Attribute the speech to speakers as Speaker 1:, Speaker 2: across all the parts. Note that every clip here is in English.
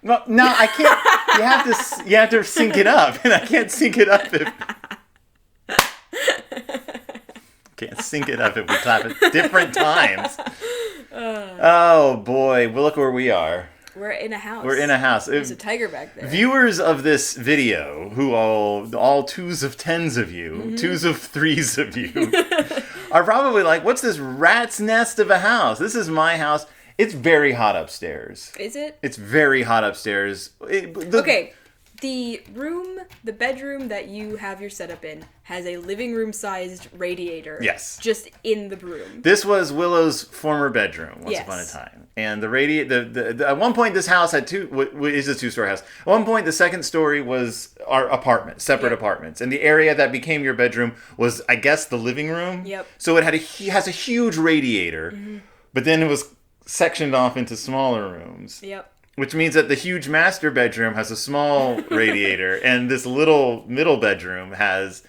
Speaker 1: Well, no, I can't. You have to sync it up, and I can't sync it up if. Can't sync it up if we clap at different times. Oh boy! Well, look where we are.
Speaker 2: We're in a house.
Speaker 1: We're in a house.
Speaker 2: There's a tiger back there.
Speaker 1: Viewers of this video, who all twos of tens of you, twos of threes of you, are probably like, what's this rat's nest of a house? This is my house. It's very hot upstairs.
Speaker 2: Is it?
Speaker 1: It's very hot upstairs.
Speaker 2: Okay. The bedroom that you have your setup in has a living room sized radiator.
Speaker 1: Yes.
Speaker 2: Just in the room.
Speaker 1: This was Willow's former bedroom once upon a time. And at one point this house had is a two-story house. At one point the second story was our apartment, separate apartments. And the area that became your bedroom was, I guess, the living room.
Speaker 2: Yep.
Speaker 1: So it has a huge radiator, but then it was sectioned off into smaller rooms.
Speaker 2: Yep.
Speaker 1: Which means that the huge master bedroom has a small radiator, and this little middle bedroom has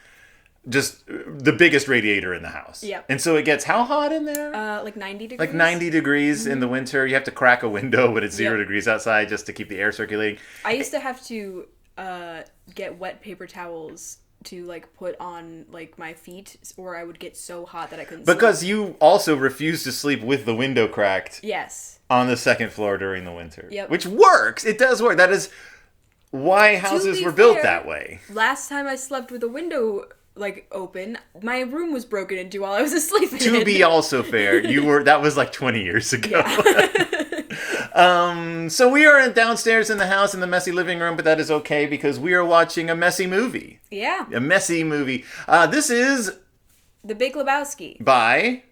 Speaker 1: just the biggest radiator in the house.
Speaker 2: Yep.
Speaker 1: And so it gets how hot in there?
Speaker 2: Like 90 degrees.
Speaker 1: Like 90 degrees in the winter. You have to crack a window when it's 0 degrees outside just to keep the air circulating.
Speaker 2: I used to have to get wet paper towels to like put on like my feet, or I would get so hot that I couldn't
Speaker 1: Because
Speaker 2: sleep.
Speaker 1: you also refuse to sleep with the window cracked.
Speaker 2: Yes.
Speaker 1: On the second floor during the winter.
Speaker 2: Yep.
Speaker 1: Which works. It does work. That is why houses were built that way.
Speaker 2: Last time I slept with a window like open, my room was broken into while I was asleep.
Speaker 1: To be also fair, that was like 20 years ago.
Speaker 2: Yeah.
Speaker 1: So we are downstairs in the house in the messy living room, but that is okay because we are watching a messy movie.
Speaker 2: Yeah.
Speaker 1: A messy movie. This is
Speaker 2: The Big Lebowski
Speaker 1: by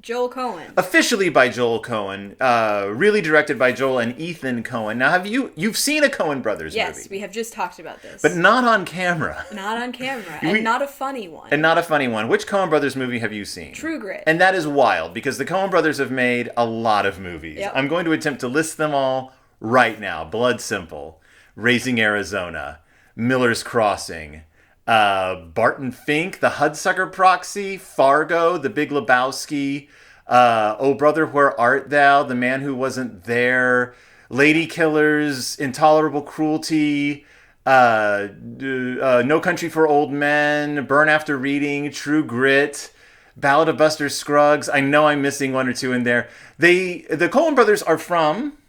Speaker 2: Joel Cohen.
Speaker 1: Officially by Joel Cohen, really directed by Joel and Ethan Cohen. Now, you've seen a Coen Brothers movie?
Speaker 2: Yes, we have just talked about this.
Speaker 1: But not on camera.
Speaker 2: Not on camera, and not a funny one.
Speaker 1: And not a funny one. Which Coen Brothers movie have you seen?
Speaker 2: True Grit.
Speaker 1: And that is wild, because the Coen Brothers have made a lot of movies.
Speaker 2: Yep.
Speaker 1: I'm going to attempt to list them all right now. Blood Simple, Raising Arizona, Miller's Crossing, Barton Fink, The Hudsucker Proxy, Fargo, The Big Lebowski, Oh Brother, Where Art Thou, The Man Who Wasn't There, Lady Killers, Intolerable Cruelty, No Country for Old Men, Burn After Reading, True Grit, Ballad of Buster Scruggs. I know I'm missing one or two in there. The Coen Brothers are from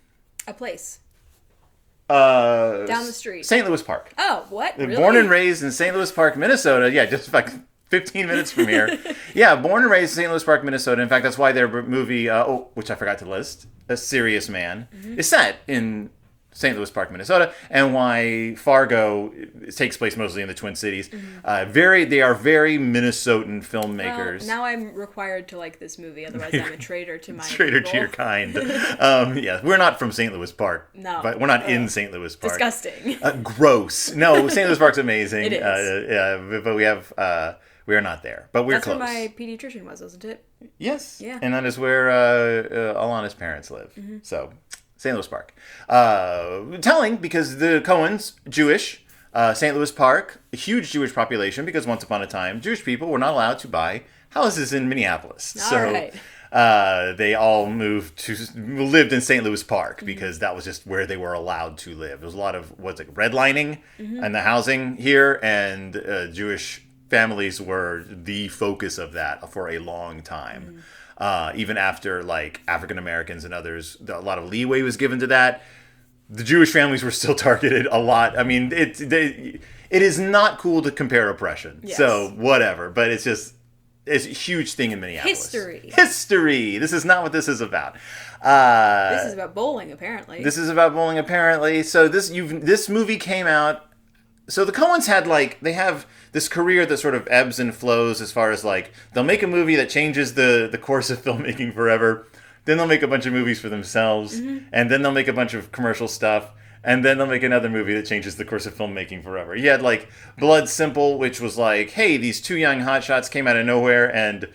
Speaker 2: a place.
Speaker 1: Down
Speaker 2: the street.
Speaker 1: St. Louis Park.
Speaker 2: Oh, what? Really?
Speaker 1: Born and raised in St. Louis Park, Minnesota. Yeah, just like 15 minutes from here. Yeah, born and raised in St. Louis Park, Minnesota. In fact, that's why their movie, which I forgot to list, A Serious Man, is set in St. Louis Park, Minnesota, and why Fargo takes place mostly in the Twin Cities. They are very Minnesotan filmmakers.
Speaker 2: Well, now I'm required to like this movie, otherwise I'm a traitor to my
Speaker 1: Traitor
Speaker 2: people.
Speaker 1: to your kind. Yeah, we're not from St. Louis Park.
Speaker 2: No.
Speaker 1: But we're not in St. Louis Park.
Speaker 2: Disgusting.
Speaker 1: Gross. No, St. Louis Park's amazing.
Speaker 2: It is.
Speaker 1: But we are not there. But we're close.
Speaker 2: That's where my pediatrician was, wasn't it?
Speaker 1: Yes.
Speaker 2: Yeah.
Speaker 1: And that is where Alana's parents live. So, St. Louis Park. Telling, because the Coens, Jewish, St. Louis Park, a huge Jewish population, because once upon a time, Jewish people were not allowed to buy houses in Minneapolis.
Speaker 2: All right.
Speaker 1: They all lived in St. Louis Park because that was just where they were allowed to live. There was a lot of, redlining in the housing here, and Jewish families were the focus of that for a long time. Even after like African Americans and others, a lot of leeway was given to that. The Jewish families were still targeted a lot. I mean, it is not cool to compare oppression.
Speaker 2: Yes.
Speaker 1: So whatever, but it's a huge thing in Minneapolis. History. This is not what this is about.
Speaker 2: This is about bowling, apparently.
Speaker 1: So this movie came out. So the Coens they have this career that sort of ebbs and flows as far as like, they'll make a movie that changes the course of filmmaking forever. Then they'll make a bunch of movies for themselves. And then they'll make a bunch of commercial stuff. And then they'll make another movie that changes the course of filmmaking forever. You had like Blood Simple, which was like, hey, these two young hotshots came out of nowhere and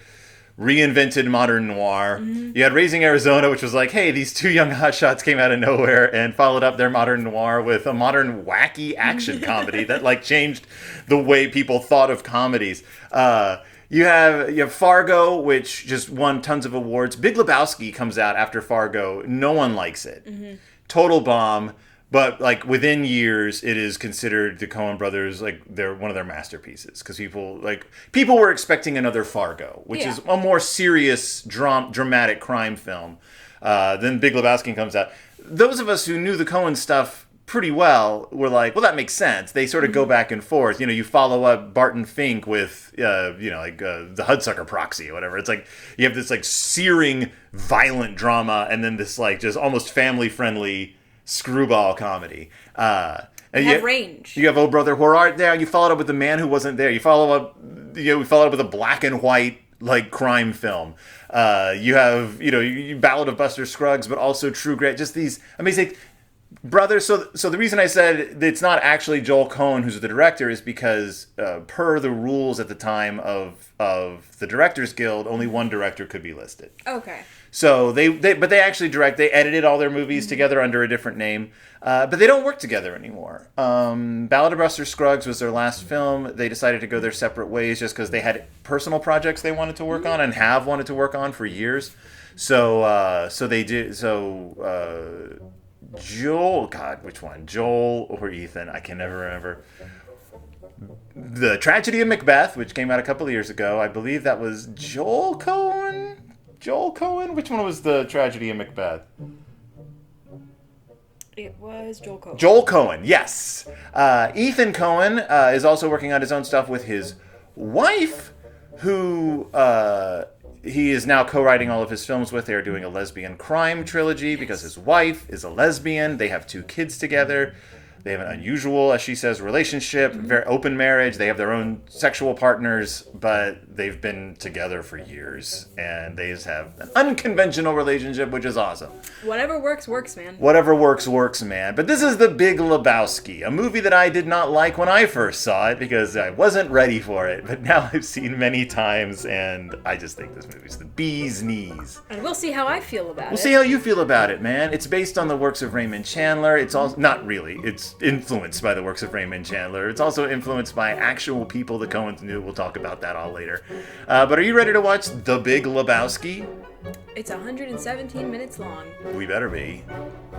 Speaker 1: reinvented modern noir. You had Raising Arizona, which was like, hey, these two young hotshots came out of nowhere and followed up their modern noir with a modern wacky action comedy that like changed the way people thought of comedies. You have Fargo, which just won tons of awards. Big Lebowski comes out after Fargo. No one likes it. Total bomb. But like within years, it is considered the Coen Brothers like they're one of their masterpieces because people were expecting another Fargo, which is a more serious dramatic crime film. Then Big Lebowski comes out. Those of us who knew the Coen stuff pretty well were like, well, that makes sense. They sort of go back and forth. You follow up Barton Fink with the Hudsucker Proxy or whatever. It's like you have this like searing, violent drama, and then this like just almost family friendly screwball comedy. And
Speaker 2: you have range.
Speaker 1: You have Oh Brother, Where Art Thou? You followed up with The Man Who Wasn't There. We followed up with a black and white like crime film. You have Ballad of Buster Scruggs, but also True Grit. Just these amazing brothers. So the reason I said it's not actually Joel Coen who's the director is because per the rules at the time of the Directors Guild, only one director could be listed.
Speaker 2: Okay.
Speaker 1: So they actually they edited all their movies together under a different name, but they don't work together anymore. Ballad of Buster Scruggs was their last film. They decided to go their separate ways just because they had personal projects they wanted to work on and have wanted to work on for years. So they did. So Joel, God, which one? Joel or Ethan? I can never remember. The Tragedy of Macbeth, which came out a couple of years ago, I believe that was Joel Coen. Joel Coen? Which one was the Tragedy of Macbeth?
Speaker 2: It was Joel Coen.
Speaker 1: Joel Coen, yes. Ethan Coen is also working on his own stuff with his wife, who he is now co-writing all of his films with. They are doing a lesbian crime trilogy because his wife is a lesbian. They have 2 kids together. They have an unusual, as she says, relationship, very open marriage. They have their own sexual partners, but they've been together for years. And they just have an unconventional relationship, which is awesome.
Speaker 2: Whatever works, works, man.
Speaker 1: Whatever works, works, man. But this is The Big Lebowski, a movie that I did not like when I first saw it because I wasn't ready for it. But now I've seen many times, and I just think this movie's the bee's knees.
Speaker 2: And we'll see how I feel about it.
Speaker 1: We'll see how you feel about it, man. It's based on the works of Raymond Chandler. It's also not really. It's influenced by the works of Raymond Chandler. It's also influenced by actual people the Coens knew. We'll talk about that all later. But are you ready to watch The Big Lebowski?
Speaker 2: It's 117 minutes long.
Speaker 1: We better be.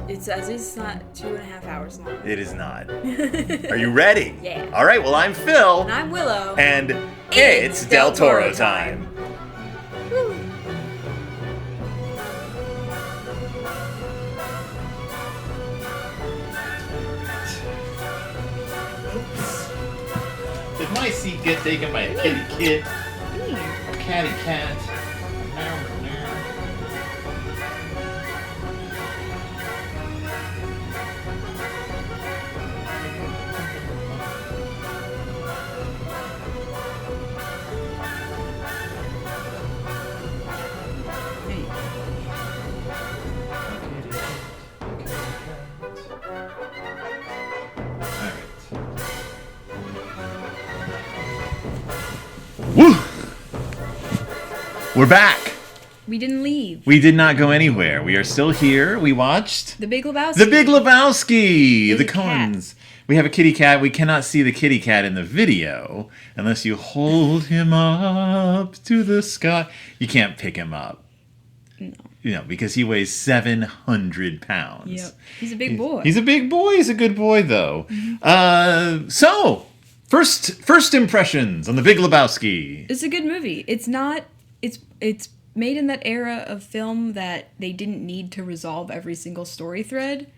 Speaker 2: It's as it's not 2.5 hours long.
Speaker 1: It is not. Are you ready?
Speaker 2: Yeah.
Speaker 1: All right, well, I'm Phil.
Speaker 2: And I'm Willow.
Speaker 1: And it's Del Toro time.
Speaker 2: Woo.
Speaker 1: Did my seat get taken by a kitty kid? A catty cat? Woo! We're back.
Speaker 2: We didn't leave.
Speaker 1: We did not go anywhere. We are still here. We watched
Speaker 2: The Big Lebowski.
Speaker 1: The Big Lebowski.
Speaker 2: There's
Speaker 1: The
Speaker 2: a cat.
Speaker 1: Coens. We have a kitty cat. We cannot see the kitty cat in the video unless you hold him up to the sky. You can't pick him up. No. Because he weighs 700 pounds.
Speaker 2: Yep. He's a big boy.
Speaker 1: He's a big boy. He's a good boy, though. So, first impressions on The Big Lebowski.
Speaker 2: It's a good movie. It's not. It's made in that era of film that they didn't need to resolve every single story thread,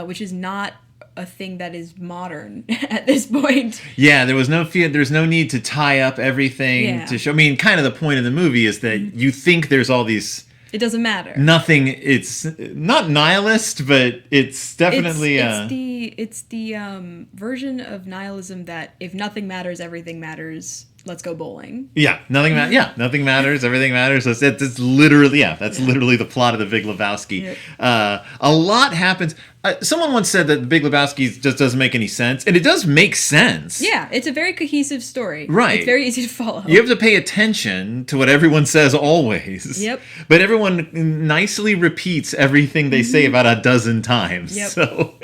Speaker 2: which is not a thing that is modern at this point.
Speaker 1: Yeah, there's no need to tie up everything to show. I mean, kind of the point of the movie is that you think there's all these.
Speaker 2: It doesn't matter.
Speaker 1: Nothing. It's not nihilist, but it's definitely.
Speaker 2: It's the version of nihilism that if nothing matters, everything matters. Let's go bowling.
Speaker 1: Yeah, nothing matters. Yeah, nothing matters. Everything matters. It's literally literally the plot of The Big Lebowski.
Speaker 2: Yep.
Speaker 1: A lot happens. Someone once said that The Big Lebowski just doesn't make any sense, and it does make sense.
Speaker 2: Yeah, it's a very cohesive story.
Speaker 1: Right.
Speaker 2: It's very easy to follow.
Speaker 1: You have to pay attention to what everyone says always.
Speaker 2: Yep.
Speaker 1: But everyone nicely repeats everything they say about a dozen times.
Speaker 2: Yep.
Speaker 1: So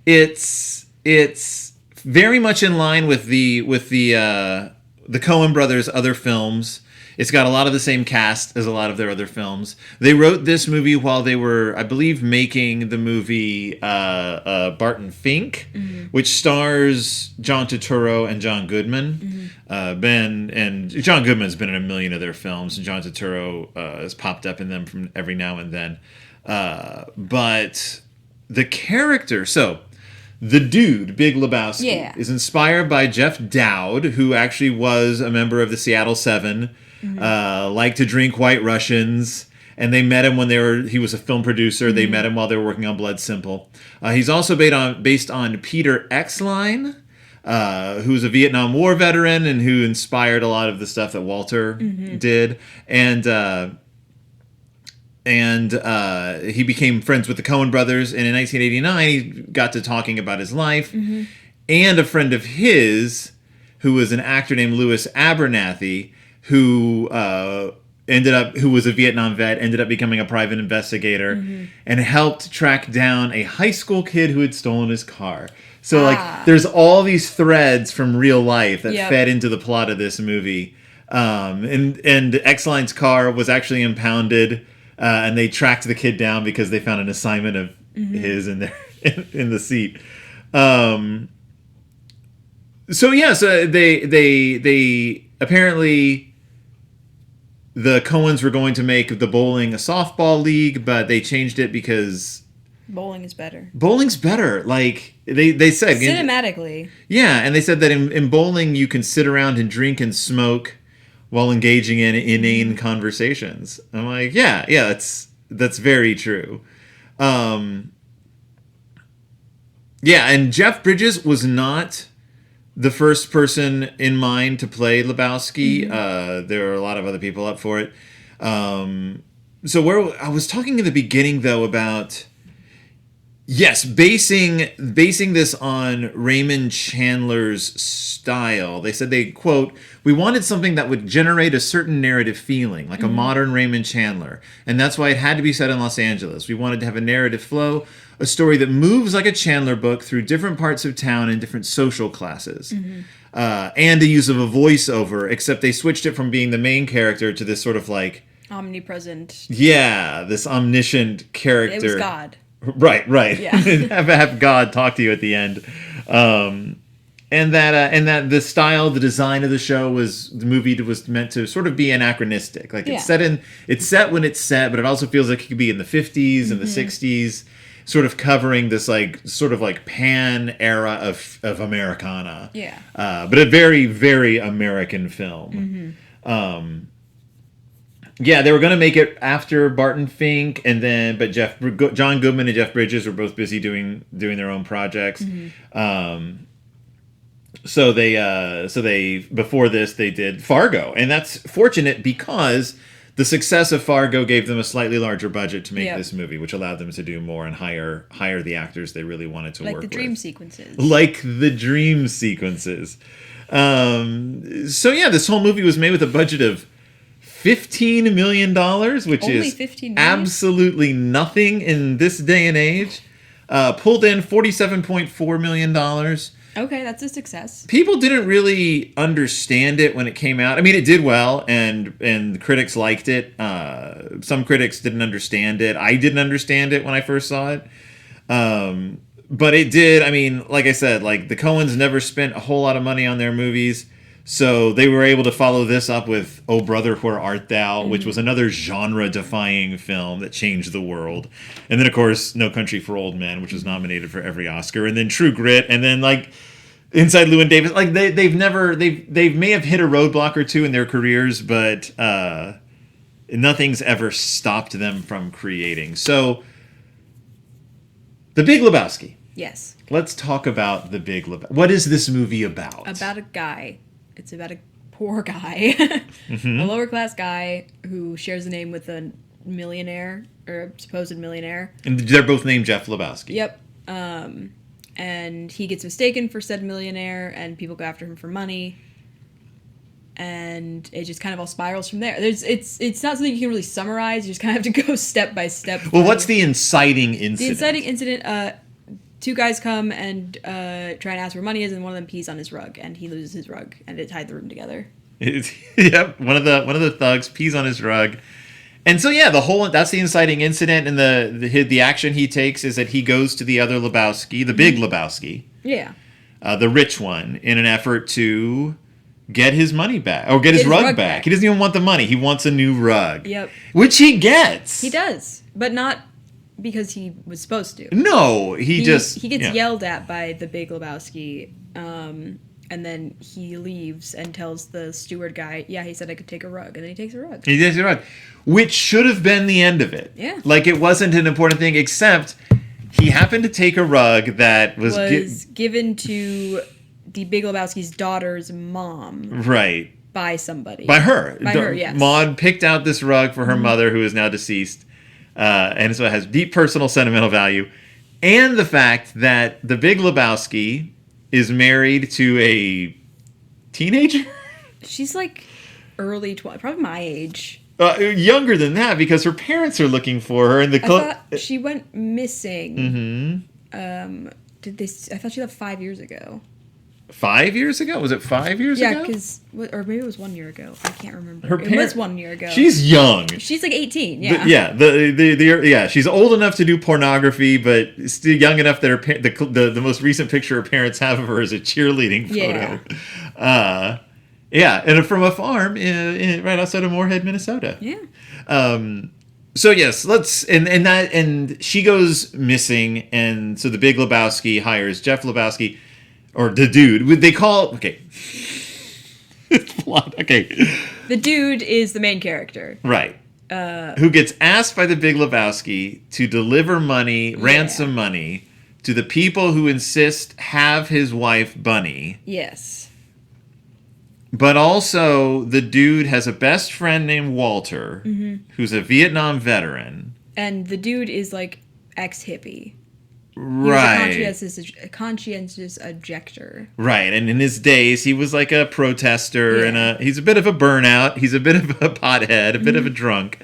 Speaker 1: it's very much in line with the Coen brothers' other films. It's got a lot of the same cast as a lot of their other films. They wrote this movie while they were, I believe, making the movie Barton Fink, which stars John Turturro and John Goodman. John Goodman's been in a million of their films, and John Turturro has popped up in them from every now and then. But the character, the dude, Big Lebowski, is inspired by Jeff Dowd, who actually was a member of the Seattle Seven, liked to drink White Russians, and they met him when he was a film producer. They met him while they were working on Blood Simple. He's also based on Peter Exline, who's a Vietnam War veteran and who inspired a lot of the stuff that Walter did. And he became friends with the Coen brothers. And in 1989, he got to talking about his life. And a friend of his, who was an actor named Louis Abernathy, who was a Vietnam vet, ended up becoming a private investigator and helped track down a high school kid who had stolen his car. So, there's all these threads from real life that fed into the plot of this movie. And Exline's car was actually impounded. And they tracked the kid down because they found an assignment of his in there in the seat. So they apparently the Coens were going to make the bowling a softball league, but they changed it because
Speaker 2: bowling is better.
Speaker 1: Bowling's better. Like they said
Speaker 2: cinematically.
Speaker 1: Yeah, and they said that in bowling you can sit around and drink and smoke while engaging in inane conversations. I'm like, yeah, that's very true. And Jeff Bridges was not the first person in mind to play Lebowski. There are a lot of other people up for it. So where I was talking in the beginning, though, about... Yes, basing this on Raymond Chandler's style. They said they, quote, "We wanted something that would generate a certain narrative feeling, like a modern Raymond Chandler. And that's why it had to be set in Los Angeles. We wanted to have a narrative flow, a story that moves like a Chandler book through different parts of town and different social classes. And the use of a voiceover, except they switched it from being the main character to this sort of like...
Speaker 2: omnipresent.
Speaker 1: Yeah, this omniscient character.
Speaker 2: It was God.
Speaker 1: Right.
Speaker 2: Yeah.
Speaker 1: have God talk to you at the end, and that the style, the design of the movie was meant to sort of be anachronistic. Like it's set when it's set, but it also feels like it could be in the 50s and the 60s, sort of covering this sort of pan era of Americana.
Speaker 2: Yeah.
Speaker 1: But a very, very American film. Yeah, they were going to make it after Barton Fink, but John Goodman and Jeff Bridges were both busy doing their own projects. So they before this they did Fargo, and that's fortunate because the success of Fargo gave them a slightly larger budget to make this movie, which allowed them to do more and hire the actors they really wanted to work with.
Speaker 2: Like the dream sequences.
Speaker 1: So yeah, this whole movie was made with a budget of $15 million, which
Speaker 2: Only
Speaker 1: is
Speaker 2: $15 million?
Speaker 1: absolutely nothing in this day and age. Pulled in $47.4 million.
Speaker 2: Okay, that's a success.
Speaker 1: People didn't really understand it when it came out. I mean, it did well, and critics liked it. Some critics didn't understand it. I didn't understand it when I first saw it. But it did. I mean, like I said, the Coens never spent a whole lot of money on their movies. So they were able to follow this up with Oh Brother, Where Art Thou, which was another genre-defying film that changed the world. And then, of course, No Country for Old Men, which was nominated for every Oscar. And then True Grit. And then, Inside Llewyn Davis. They may have hit a roadblock or two in their careers, but nothing's ever stopped them from creating. So, The Big Lebowski.
Speaker 2: Yes.
Speaker 1: Let's talk about The Big Lebowski. What is this movie about?
Speaker 2: About a guy. It's about a poor guy, a lower class guy who shares a name with a millionaire or a supposed millionaire.
Speaker 1: And they're both named Jeff Lebowski.
Speaker 2: Yep. And he gets mistaken for said millionaire, and people go after him for money. And it just kind of all spirals from there. It's not something you can really summarize. You just kind of have to go step by step.
Speaker 1: Well, what's the inciting incident?
Speaker 2: The inciting incident, two guys come and try and ask where money is, and one of them pees on his rug, and he loses his rug, and it tied the room together.
Speaker 1: Yep, one of the thugs pees on his rug. And so yeah, that's the inciting incident, and the action he takes is that he goes to the other Lebowski, the big Lebowski,
Speaker 2: Yeah.
Speaker 1: The rich one, in an effort to get his money back or get his rug back. He doesn't even want the money; he wants a new rug.
Speaker 2: Yep.
Speaker 1: Which he gets.
Speaker 2: He does, but not because he was supposed to.
Speaker 1: No, he gets
Speaker 2: yelled at by the big Lebowski, and then he leaves and tells the steward guy, "Yeah, he said I could take a rug," and then he takes a rug.
Speaker 1: He takes a rug, which should have been the end of it.
Speaker 2: Yeah,
Speaker 1: like it wasn't an important thing, except he happened to take a rug that was
Speaker 2: given to the Big Lebowski's daughter's mom.
Speaker 1: Right.
Speaker 2: By somebody.
Speaker 1: By her.
Speaker 2: By her, yes.
Speaker 1: Maud picked out this rug for her mother, who is now deceased. And so it has deep personal sentimental value. And the fact that the Big Lebowski is married to a teenager?
Speaker 2: She's like early 20s, probably my age.
Speaker 1: Younger than that, because her parents are looking for her. And
Speaker 2: I thought she went missing.
Speaker 1: Mm-hmm.
Speaker 2: I thought she left 5 years ago.
Speaker 1: 5 years ago? Was it 5 years ago?
Speaker 2: Yeah, because... Or maybe it was 1 year ago. I can't remember. It was 1 year ago.
Speaker 1: She's young.
Speaker 2: She's like 18, yeah.
Speaker 1: Yeah, she's old enough to do pornography, but still young enough that the most recent picture her parents have of her is a cheerleading photo.
Speaker 2: Yeah.
Speaker 1: And from a farm right outside of Moorhead, Minnesota.
Speaker 2: Yeah.
Speaker 1: So yes, and she goes missing, and so the Big Lebowski hires Jeff Lebowski, or the dude. They call okay. Okay.
Speaker 2: The dude is the main character,
Speaker 1: right? Who gets asked by the Big Lebowski to deliver money, ransom money, to the people who insist have his wife Bunny.
Speaker 2: Yes.
Speaker 1: But also, the dude has a best friend named Walter, who's a Vietnam veteran.
Speaker 2: And the dude is like ex-hippie.
Speaker 1: Right.
Speaker 2: He was a conscientious objector.
Speaker 1: Right. And in his days, he was like a protester, and he's a bit of a burnout. He's a bit of a pothead, a bit of a drunk.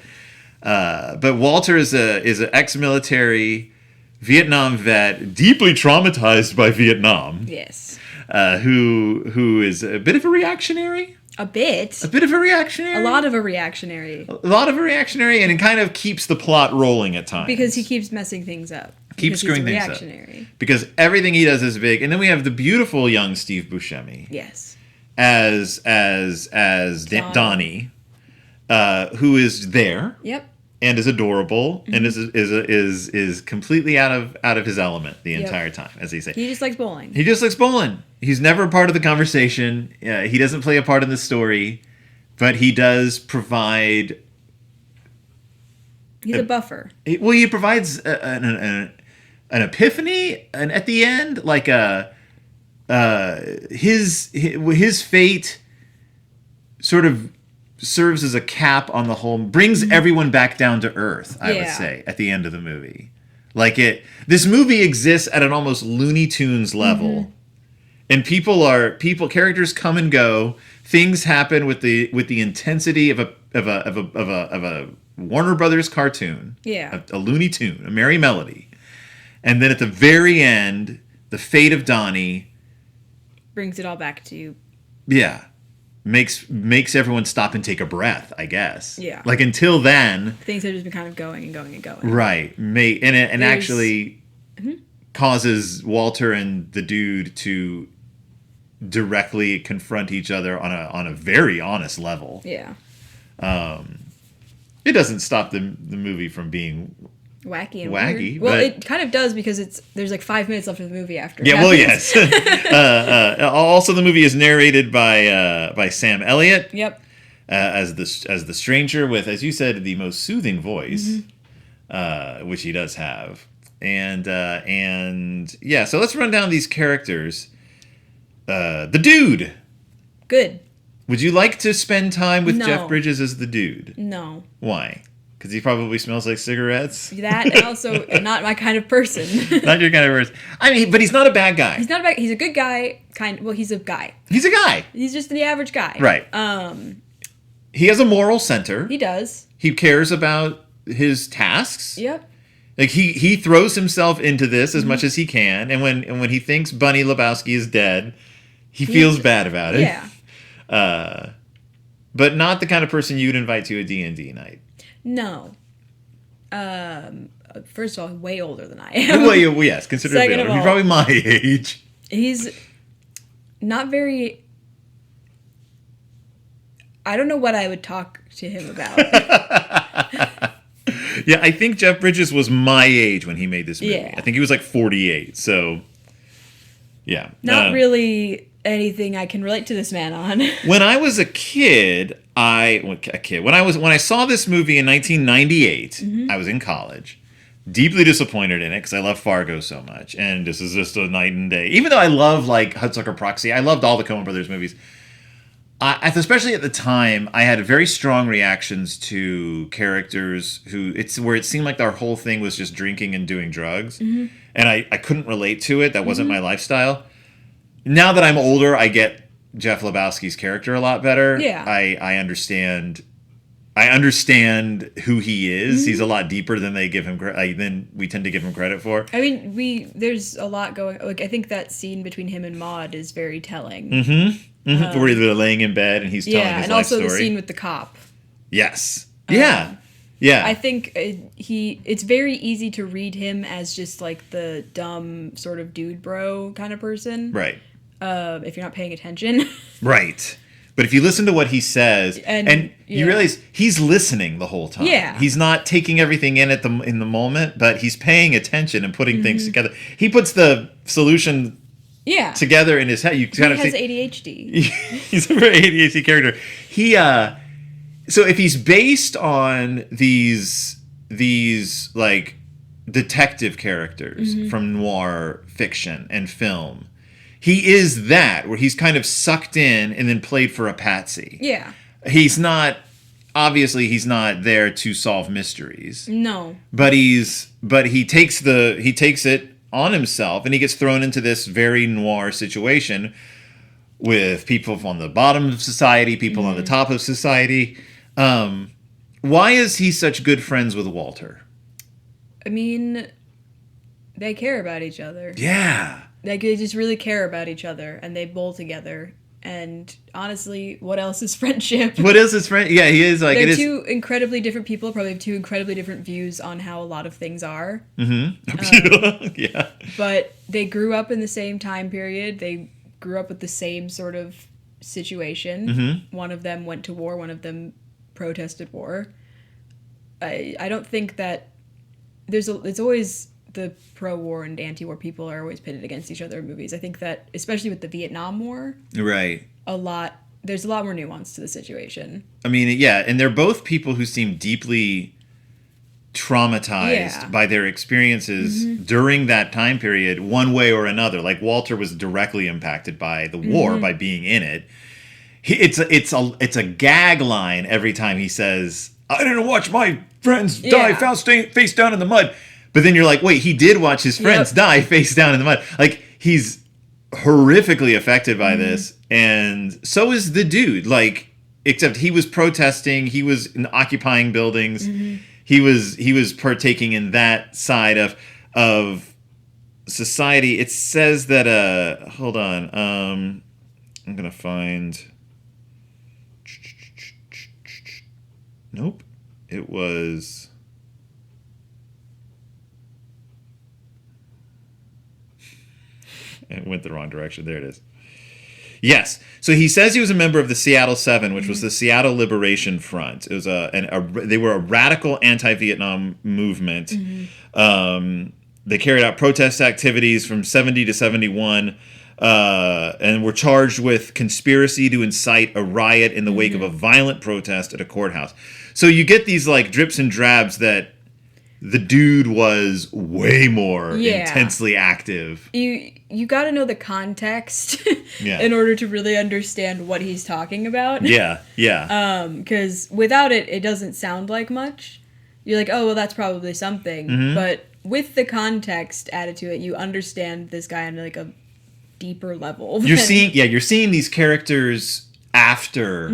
Speaker 1: But Walter is an ex-military Vietnam vet, deeply traumatized by Vietnam.
Speaker 2: Yes.
Speaker 1: Who is a bit of a reactionary.
Speaker 2: A bit.
Speaker 1: A bit of a reactionary.
Speaker 2: A lot of a reactionary.
Speaker 1: A lot of a reactionary, and it kind of keeps the plot rolling at times.
Speaker 2: Because he keeps messing things up.
Speaker 1: Keeps screwing things up. Because everything he does is big. And then we have the beautiful young Steve Buscemi.
Speaker 2: Yes.
Speaker 1: As Donnie, who is there.
Speaker 2: Yep.
Speaker 1: And is adorable, and is completely out of his element the entire time, as they say.
Speaker 2: He just likes bowling.
Speaker 1: He's never part of the conversation. He doesn't play a part in the story, but he does provide.
Speaker 2: He's a buffer.
Speaker 1: He provides an epiphany, and at the end, like his fate, sort of serves as a cap on the whole, brings everyone back down to earth, I would say, at the end of the movie. This movie exists at an almost Looney Tunes level. And characters come and go, things happen with the intensity of a Warner Brothers cartoon.
Speaker 2: Yeah.
Speaker 1: A Looney Tune, a merry melody. And then at the very end, the fate of Donnie
Speaker 2: brings it all back to
Speaker 1: makes everyone stop and take a breath, I guess.
Speaker 2: Yeah.
Speaker 1: Like until then,
Speaker 2: things have just been kind of going and going and going.
Speaker 1: Right. And actually causes Walter and the dude to directly confront each other on a very honest level.
Speaker 2: Yeah.
Speaker 1: It doesn't stop the movie from being
Speaker 2: wacky and
Speaker 1: weird.
Speaker 2: Well, it kind of does, because there's like 5 minutes left of the movie after.
Speaker 1: Yeah, well, yes. Also, the movie is narrated by Sam Elliott.
Speaker 2: Yep.
Speaker 1: As the stranger, with, as you said, the most soothing voice, which he does have, and yeah. So let's run down these characters. The dude.
Speaker 2: Good.
Speaker 1: Would you like to spend time with
Speaker 2: No.
Speaker 1: Jeff Bridges as the dude?
Speaker 2: No.
Speaker 1: Why? Because he probably smells like cigarettes?
Speaker 2: That, and also not my kind of person.
Speaker 1: Not your kind of person. I mean, but he's not a bad guy.
Speaker 2: He's not a bad. He's a good guy. He's a guy.
Speaker 1: He's a guy.
Speaker 2: He's just the average guy.
Speaker 1: Right. He has a moral center.
Speaker 2: He does.
Speaker 1: He cares about his tasks.
Speaker 2: Yep.
Speaker 1: Like he throws himself into this as much as he can, and when he thinks Bunny Lebowski is dead, he feels bad about it.
Speaker 2: Yeah.
Speaker 1: but not the kind of person you'd invite to a D&D night.
Speaker 2: No. First of all, way older than I am.
Speaker 1: Well, yes, considerably
Speaker 2: Second of
Speaker 1: older. He's
Speaker 2: all,
Speaker 1: probably my age.
Speaker 2: He's not very... I don't know what I would talk to him about.
Speaker 1: Yeah, I think Jeff Bridges was my age when he made this movie.
Speaker 2: Yeah.
Speaker 1: I think he was like 48, so... Yeah.
Speaker 2: Not really anything I can relate to this man on.
Speaker 1: When I was a kid, when I saw this movie in 1998, I was in college. Deeply disappointed in it because I love Fargo so much, and this is just a night and day. Even though I love like Hudsucker Proxy, I loved all the Coen Brothers movies. Especially at the time, I had very strong reactions to characters where it seemed like their whole thing was just drinking and doing drugs, and I couldn't relate to it. That wasn't my lifestyle. Now that I'm older, I get Jeff Lebowski's character a lot better.
Speaker 2: Yeah,
Speaker 1: I understand. I understand who he is. He's a lot deeper than they give him than we tend to give him credit for.
Speaker 2: I mean, there's a lot going. Like, I think that scene between him and Maude is very telling.
Speaker 1: Where they're laying in bed and he's telling his life story.
Speaker 2: And also the scene with the cop.
Speaker 1: Yes. Yeah.
Speaker 2: I think it's very easy to read him as just like the dumb sort of dude bro kind of person.
Speaker 1: Right.
Speaker 2: If you're not paying attention.
Speaker 1: Right. But if you listen to what he says, and you realize he's listening the whole time.
Speaker 2: Yeah.
Speaker 1: He's not taking everything in in the moment, but he's paying attention and putting things together. He puts the solution together in his head. You kind of
Speaker 2: has ADHD.
Speaker 1: He's a very ADHD character. So if he's based on these like detective characters from noir fiction and film, he is that, where he's kind of sucked in and then played for a patsy.
Speaker 2: Yeah.
Speaker 1: He's not there to solve mysteries.
Speaker 2: No.
Speaker 1: But he takes it on himself, and he gets thrown into this very noir situation with people on the bottom of society, people on the top of society. Why is he such good friends with Walter?
Speaker 2: I mean, they care about each other.
Speaker 1: Yeah.
Speaker 2: Like, they just really care about each other, and they bowl together. And honestly, what else is friendship?
Speaker 1: What is his friend? Yeah, he is like...
Speaker 2: They're two incredibly different people, probably have two incredibly different views on how a lot of things are.
Speaker 1: Yeah.
Speaker 2: But they grew up in the same time period. They grew up with the same sort of situation. One of them went to war. One of them protested war. I don't think that... It's always... the pro-war and anti-war people are always pitted against each other in movies. I think that, especially with the Vietnam War,
Speaker 1: right,
Speaker 2: there's a lot more nuance to the situation.
Speaker 1: I mean, yeah, and they're both people who seem deeply traumatized by their experiences during that time period, one way or another. Like, Walter was directly impacted by the war by being in it. It's a gag line every time he says, "I didn't watch my friends die face down in the mud." But then you're like, wait, he did watch his friends die face down in the mud. Like, he's horrifically affected by this, and so is the dude. Like, except he was protesting, he was occupying buildings, he was partaking in that side of society. It says that hold on, I'm gonna find. Nope, it was. It went the wrong direction. There it is. Yes. So he says he was a member of the Seattle Seven, which was the Seattle Liberation Front. It was they were a radical anti-Vietnam movement. They carried out protest activities from 70 to 71 and were charged with conspiracy to incite a riot in the wake of a violent protest at a courthouse. So you get these like drips and drabs that the dude was way more intensely active.
Speaker 2: You got to know the context in order to really understand what he's talking about.
Speaker 1: Yeah, yeah.
Speaker 2: Because without it, it doesn't sound like much. You're like, oh, well, that's probably something. But with the context added to it, you understand this guy on like a deeper level.
Speaker 1: You're seeing these characters after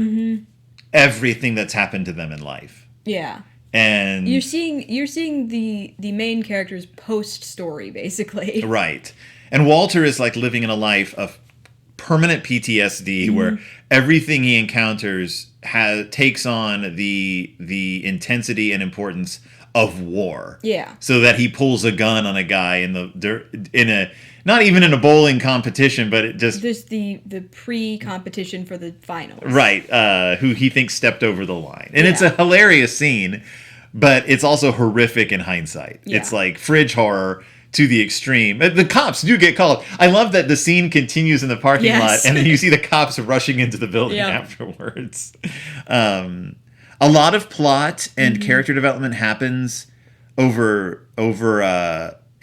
Speaker 1: everything that's happened to them in life.
Speaker 2: Yeah.
Speaker 1: And
Speaker 2: you're seeing the main character's post story, basically.
Speaker 1: Right. And Walter is like living in a life of permanent PTSD where everything he encounters takes on the intensity and importance of war.
Speaker 2: Yeah.
Speaker 1: So that he pulls a gun on a guy in a not even in a bowling competition, but it just
Speaker 2: the pre-competition for the finals.
Speaker 1: Right, who he thinks stepped over the line. And it's a hilarious scene, but it's also horrific in hindsight.
Speaker 2: Yeah.
Speaker 1: It's like fridge horror to the extreme. The cops do get called. I love that the scene continues in the parking lot, and then you see the cops rushing into the building afterwards. A lot of plot and character development happens over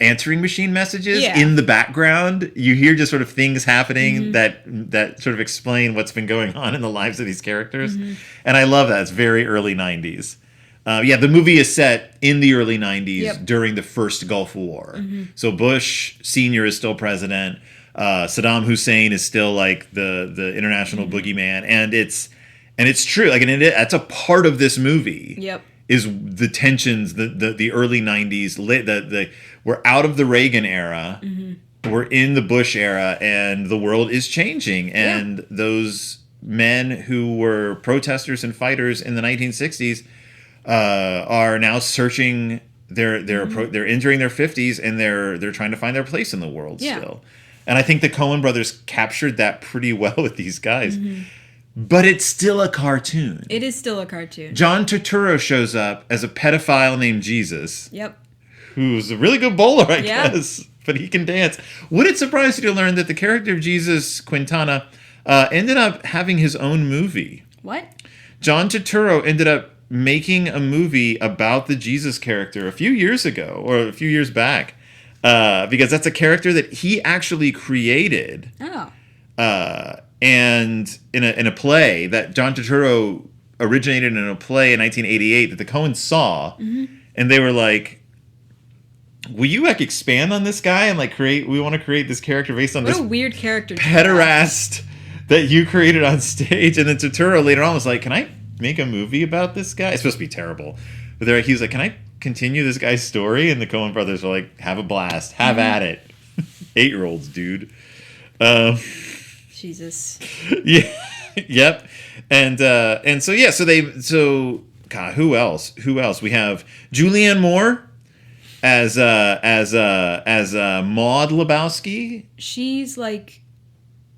Speaker 1: answering machine messages in the background. You hear just sort of things happening that sort of explain what's been going on in the lives of these characters. And I love that. It's very early 90s. The movie is set in the early 90s during the first Gulf War. So Bush Sr. is still president. Saddam Hussein is still like the international boogeyman. And it's true. Like, and that's a part of this movie.
Speaker 2: Yep.
Speaker 1: Is the tensions, the early 90s, we're out of the Reagan era, we're in the Bush era, and the world is changing. And those men who were protesters and fighters in the 1960s are now searching. They're entering their 50s, and they're trying to find their place in the world still. And I think the Coen brothers captured that pretty well with these guys. But it's still a cartoon.
Speaker 2: It is still a cartoon.
Speaker 1: John Turturro shows up as a pedophile named Jesus.
Speaker 2: Yep.
Speaker 1: Who's a really good bowler, I guess. But he can dance. Would it surprise you to learn that the character of Jesus, Quintana, ended up having his own movie?
Speaker 2: What?
Speaker 1: John Turturro ended up making a movie about the Jesus character a few years ago, or a few years back. Because that's a character that he actually created.
Speaker 2: Oh.
Speaker 1: And in a play that John Turturro originated in a play in 1988 that the Coens saw, and they were like, "Will you like expand on this guy and like we want to create this character based on
Speaker 2: what
Speaker 1: this
Speaker 2: a weird character
Speaker 1: pederast that you created on stage." And then Turturro later on was like, "Can I make a movie about this guy?" It's supposed to be terrible, but he was like, "Can I continue this guy's story?" And the Coen brothers were like, "Have a blast, have at it." 8-year-olds, dude.
Speaker 2: Jesus.
Speaker 1: Yeah. Yep. And so God, who else? We have Julianne Moore as Maud Lebowski.
Speaker 2: She's like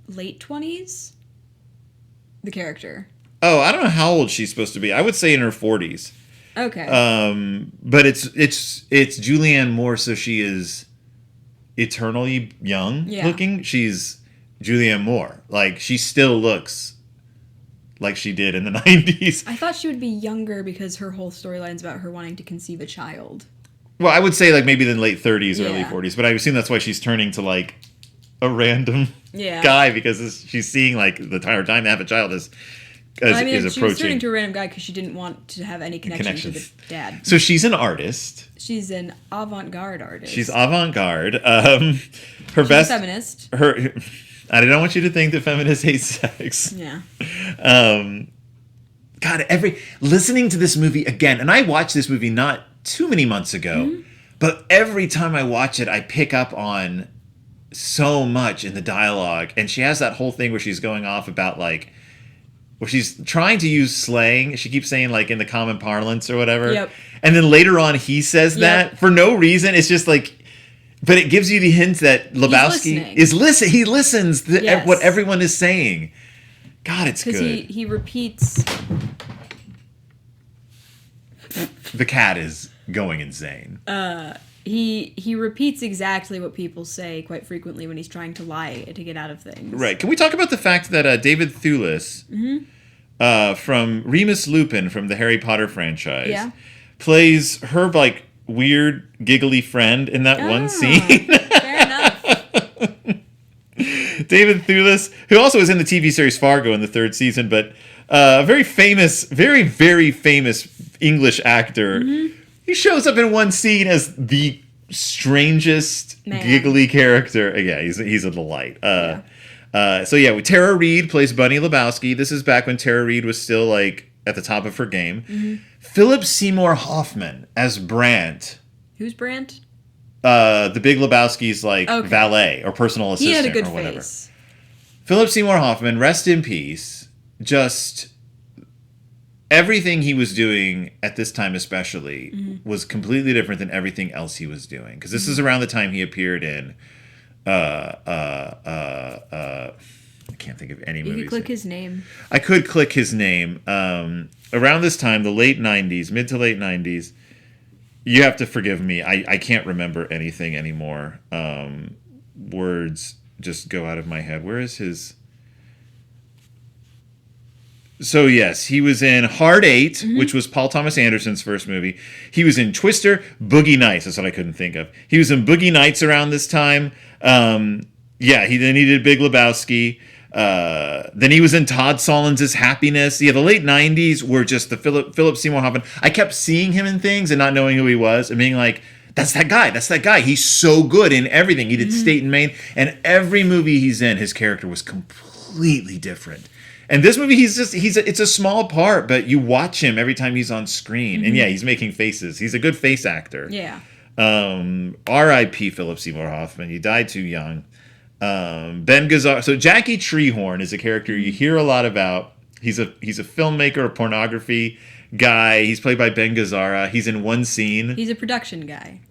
Speaker 2: late 20s. The character.
Speaker 1: Oh, I don't know how old she's supposed to be. I would say in her 40s.
Speaker 2: Okay.
Speaker 1: But it's Julianne Moore, so she is eternally young looking. She's Julianne Moore. Like, she still looks like she did in the 90s.
Speaker 2: I thought she would be younger because her whole storyline's about her wanting to conceive a child.
Speaker 1: Well, I would say like maybe in the late 30s, early 40s, but I assume that's why she's turning to like a random guy, because she's seeing like the entire time to have a child is approaching.
Speaker 2: She was turning to a random guy because she didn't want to have any connection to the dad.
Speaker 1: So she's an artist.
Speaker 2: She's an avant-garde artist.
Speaker 1: She's avant-garde. She's
Speaker 2: a feminist.
Speaker 1: I don't want you to think that feminists hate sex.
Speaker 2: Yeah.
Speaker 1: God, listening to this movie again, and I watched this movie not too many months ago, but every time I watch it, I pick up on so much in the dialogue. And she has that whole thing where she's going off about like, where she's trying to use slang. She keeps saying like in the common parlance or whatever.
Speaker 2: Yep.
Speaker 1: And then later on he says that for no reason. It's just like, but it gives you the hint that Lebowski is listening. He listens to what everyone is saying. God, it's good.
Speaker 2: Because he repeats.
Speaker 1: The cat is going insane.
Speaker 2: He repeats exactly what people say quite frequently when he's trying to lie to get out of things.
Speaker 1: Right. Can we talk about the fact that David Thewlis from Remus Lupin from the Harry Potter franchise plays her like weird giggly friend in that one scene?
Speaker 2: Fair enough.
Speaker 1: David Thewlis, who also was in the TV series Fargo in the 3rd season, but a very famous, very, very famous English actor. He shows up in one scene as the strangest giggly character. Yeah, he's a delight. Tara Reid plays Bunny Lebowski. This is back when Tara Reid was still like at the top of her game. Philip Seymour Hoffman as Brandt.
Speaker 2: Who's Brandt?
Speaker 1: The Big Lebowski's like valet or personal assistant
Speaker 2: he had a good
Speaker 1: or whatever.
Speaker 2: face.
Speaker 1: Philip Seymour Hoffman, rest in peace, just everything he was doing at this time especially was completely different than everything else he was doing. Because this is around the time he appeared in I can't think of any movies.
Speaker 2: You could click his name.
Speaker 1: I could click his name. Around this time, the late 90s, mid to late 90s, you have to forgive me. I can't remember anything anymore. Words just go out of my head. Where is his... So, yes, he was in Hard Eight, which was Paul Thomas Anderson's first movie. He was in Twister, Boogie Nights. That's what I couldn't think of. He was in Boogie Nights around this time. Then he did Big Lebowski. Then he was in Todd Solondz' Happiness. Yeah, the late 90s were just the Philip Seymour Hoffman. I kept seeing him in things and not knowing who he was and being like, that's that guy. He's so good in everything. He did State and Maine. And every movie he's in, his character was completely different. And this movie, it's a small part, but you watch him every time he's on screen. And yeah, he's making faces. He's a good face actor.
Speaker 2: Yeah.
Speaker 1: R.I.P. Philip Seymour Hoffman. He died too young. Ben Gazzara. So Jackie Treehorn is a character you hear a lot about. He's a filmmaker, a pornography guy. He's played by Ben Gazzara. He's in one scene.
Speaker 2: He's a production guy.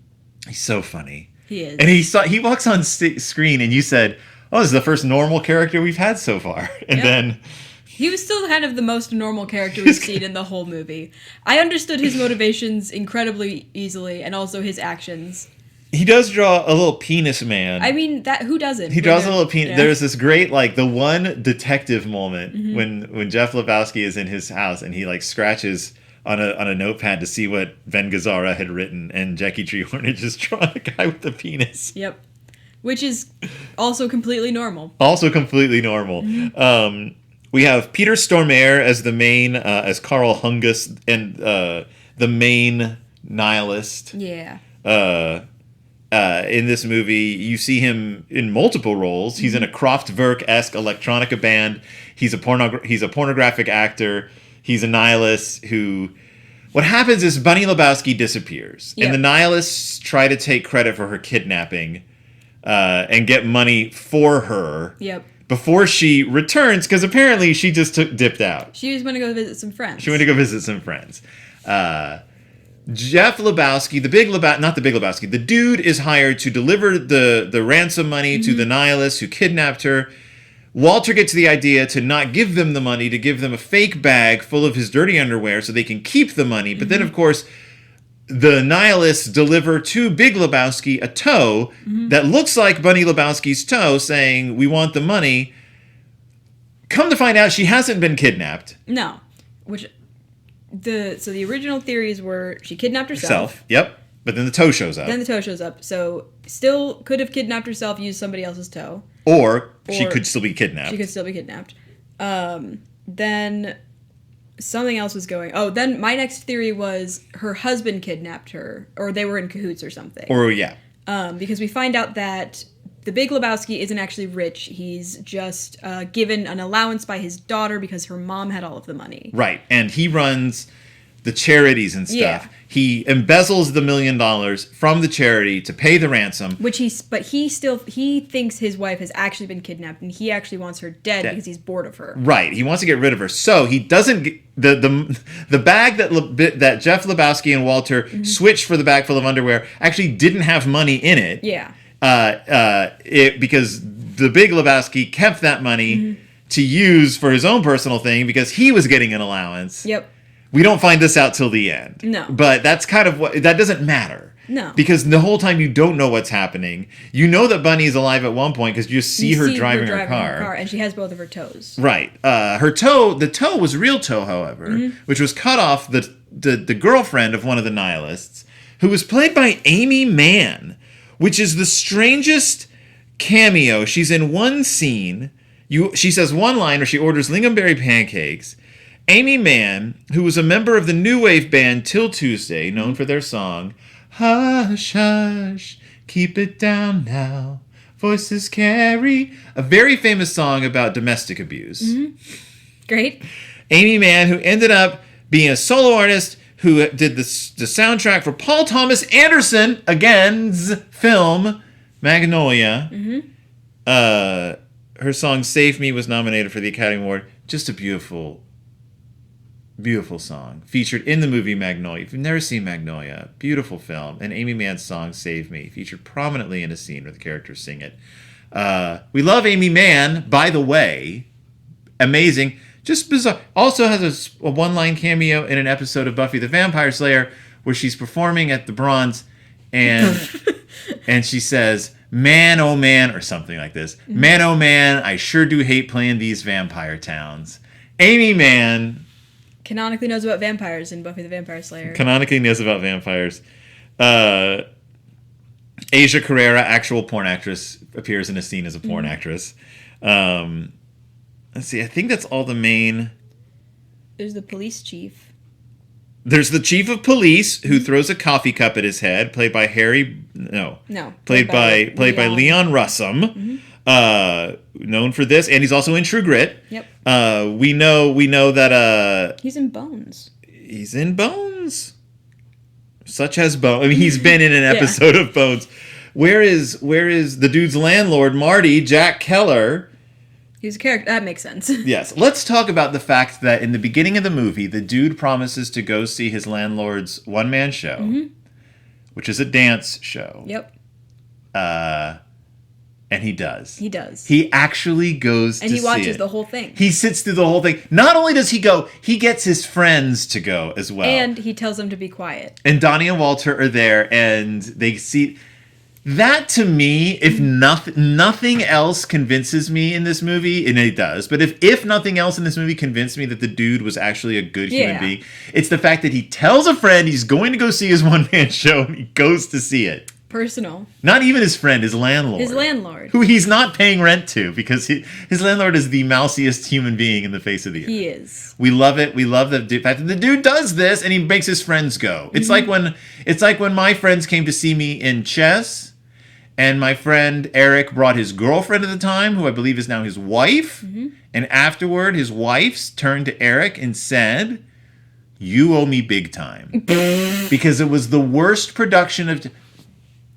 Speaker 1: He's so funny.
Speaker 2: He is.
Speaker 1: And he walks on screen and you said, oh, this is the first normal character we've had so far. And then...
Speaker 2: He was still kind of the most normal character we've seen in the whole movie. I understood his motivations incredibly easily, and also his actions.
Speaker 1: He does draw a little penis man.
Speaker 2: I mean, who doesn't?
Speaker 1: He draws a little penis. Yeah. There's this great, the one detective moment when Jeff Lebowski is in his house and he scratches on a notepad to see what Ben Gazzara had written, and Jackie Treehorn had just drawn a guy with a penis.
Speaker 2: Yep. Which is also completely normal.
Speaker 1: We have Peter Stormare as the main, as Carl Hungus, and the main nihilist.
Speaker 2: Yeah.
Speaker 1: In this movie, you see him in multiple roles. He's in a Kraftwerk-esque electronica band. He's a pornographic actor. He's a nihilist who... What happens is Bunny Lebowski disappears. Yep. And the nihilists try to take credit for her kidnapping and get money for her.
Speaker 2: Yep.
Speaker 1: Before she returns, because apparently she just dipped out.
Speaker 2: She was going to go visit some friends.
Speaker 1: Jeff Lebowski, the dude is hired to deliver the ransom money to the nihilists who kidnapped her. Walter gets the idea to not give them the money, to give them a fake bag full of his dirty underwear so they can keep the money. But then, of course, the nihilists deliver to Big Lebowski a toe that looks like Bunny Lebowski's toe, saying, we want the money. Come to find out, she hasn't been kidnapped.
Speaker 2: No. So the original theories were she kidnapped herself.
Speaker 1: Yep. But then the toe shows up. So still could have kidnapped herself, used somebody else's toe. Or she could still be kidnapped.
Speaker 2: Then... something else was going... Oh, then my next theory was her husband kidnapped her, or they were in cahoots or something. Because we find out that the Big Lebowski isn't actually rich. He's just given an allowance by his daughter because her mom had all of the money. Right,
Speaker 1: and he runs the charities and stuff. Yeah. He embezzles the $1 million from the charity to pay the ransom.
Speaker 2: But he thinks his wife has actually been kidnapped, and he actually wants her dead because he's bored of her.
Speaker 1: Right. He wants to get rid of her. So he doesn't the bag that Jeff Lebowski and Walter switched for the bag full of underwear actually didn't have money in it.
Speaker 2: Yeah.
Speaker 1: Because the Big Lebowski kept that money to use for his own personal thing because he was getting an allowance.
Speaker 2: Yep.
Speaker 1: We don't find this out till the end.
Speaker 2: No.
Speaker 1: But that's kind of that doesn't matter.
Speaker 2: No.
Speaker 1: Because the whole time you don't know what's happening. You know that Bunny is alive at one point because you see her driving her car.
Speaker 2: And she has both of her toes.
Speaker 1: Right. The toe was real toe, however, which was cut off the girlfriend of one of the nihilists, who was played by Amy Mann, which is the strangest cameo. She's in one scene. She says one line where she orders lingonberry pancakes. Amy Mann, who was a member of the new wave band Till Tuesday, known for their song, Hush, Hush, Keep It Down Now, Voices Carry, a very famous song about domestic abuse.
Speaker 2: Great.
Speaker 1: Amy Mann, who ended up being a solo artist who did the soundtrack for Paul Thomas Anderson, again's film, Magnolia. her song "Save Me" was nominated for the Academy Award. Just a beautiful, beautiful song featured in the movie Magnolia. If you've never seen Magnolia, beautiful film, and Amy Mann's song "Save Me" featured prominently in a scene where the characters sing it. We love Amy Mann, by the way. Amazing. Just bizarre. Also has a one-line cameo in an episode of Buffy the Vampire Slayer where she's performing at the Bronze and and she says, "Man, oh man," or something like this. "Man, oh man, I sure do hate playing these vampire towns." Amy Mann
Speaker 2: Canonically knows about vampires in Buffy the Vampire Slayer.
Speaker 1: canonically knows about vampires. Asia Carrera, actual porn actress, appears in a scene as a porn actress. Let's see. I think that's all the main.
Speaker 2: There's the police chief.
Speaker 1: There's the chief of police who throws a coffee cup at his head, played by Harry. No, played by Leon Russum, known for this, and he's also in True Grit.
Speaker 2: Yep.
Speaker 1: We know that
Speaker 2: he's in Bones.
Speaker 1: He's in Bones. Such as Bones. I mean, he's been in an episode of Bones. Where is the dude's landlord, Marty, Jack Keller?
Speaker 2: He's a character. That makes sense.
Speaker 1: Yes. Let's talk about the fact that in the beginning of the movie, the dude promises to go see his landlord's one-man show, which is a dance show.
Speaker 2: Yep.
Speaker 1: And he does.
Speaker 2: He does.
Speaker 1: He actually goes
Speaker 2: and
Speaker 1: to
Speaker 2: he
Speaker 1: see
Speaker 2: watches
Speaker 1: it.
Speaker 2: the whole thing.
Speaker 1: He sits through the whole thing. Not only does he go, he gets his friends to go as well.
Speaker 2: And he tells them to be quiet.
Speaker 1: And Donnie and Walter are there, and they see... That, to me, if nothing else convinces me in this movie, and it does, but if nothing else in this movie convinced me that the dude was actually a good human being, it's the fact that he tells a friend he's going to go see his one-man show, and he goes to see it.
Speaker 2: Personal.
Speaker 1: Not even his friend, his landlord.
Speaker 2: His landlord.
Speaker 1: Who he's not paying rent to, because his landlord is the mousiest human being in the face of the earth.
Speaker 2: He is.
Speaker 1: We love it. We love the fact that the dude does this, and he makes his friends go. It's like when my friends came to see me in Chess, and my friend Eric brought his girlfriend at the time, who I believe is now his wife. And afterward, his wife turned to Eric and said, "You owe me big time." Because it was the worst production of...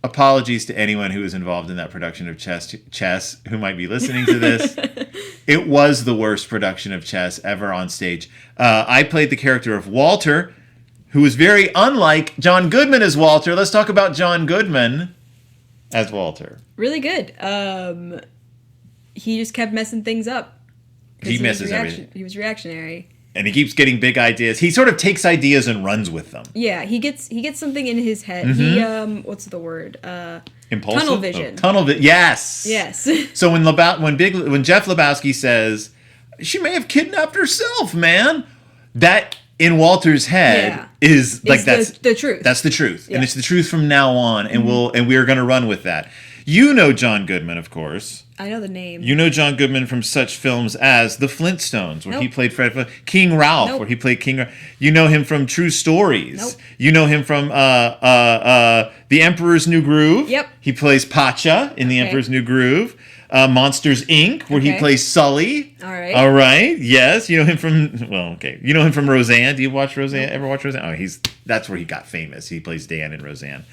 Speaker 1: Apologies to anyone who was involved in that production of Chess who might be listening to this. It was the worst production of Chess ever on stage. I played the character of Walter, who was very unlike John Goodman as Walter. Let's talk about John Goodman as Walter.
Speaker 2: Really good. He just kept messing things up.
Speaker 1: He messes everything.
Speaker 2: He was reactionary.
Speaker 1: And he keeps getting big ideas. He sort of takes ideas and runs with them.
Speaker 2: Yeah, he gets something in his head. He what's the word?
Speaker 1: Impulsive?
Speaker 2: Tunnel vision.
Speaker 1: Tunnel vision. Yes.
Speaker 2: Yes.
Speaker 1: So when Jeff Lebowski says, "She may have kidnapped herself, man," that in Walter's head is like that's
Speaker 2: the truth.
Speaker 1: That's the truth,
Speaker 2: yeah.
Speaker 1: and it's the truth from now on, and we're going to run with that. You know John Goodman, of course.
Speaker 2: I know the name.
Speaker 1: You know John Goodman from such films as The Flintstones, where he played Fred. King Ralph, where he played King Ralph. You know him from True Stories. You know him from The Emperor's New Groove.
Speaker 2: Yep.
Speaker 1: He plays Pacha in The Emperor's New Groove. Monsters, Inc., where he plays Sully.
Speaker 2: All right.
Speaker 1: All right. Yes. You know him from... Well, okay. You know him from Roseanne. Do you watch Roseanne? Ever watch Roseanne? Oh, that's where he got famous. He plays Dan in Roseanne.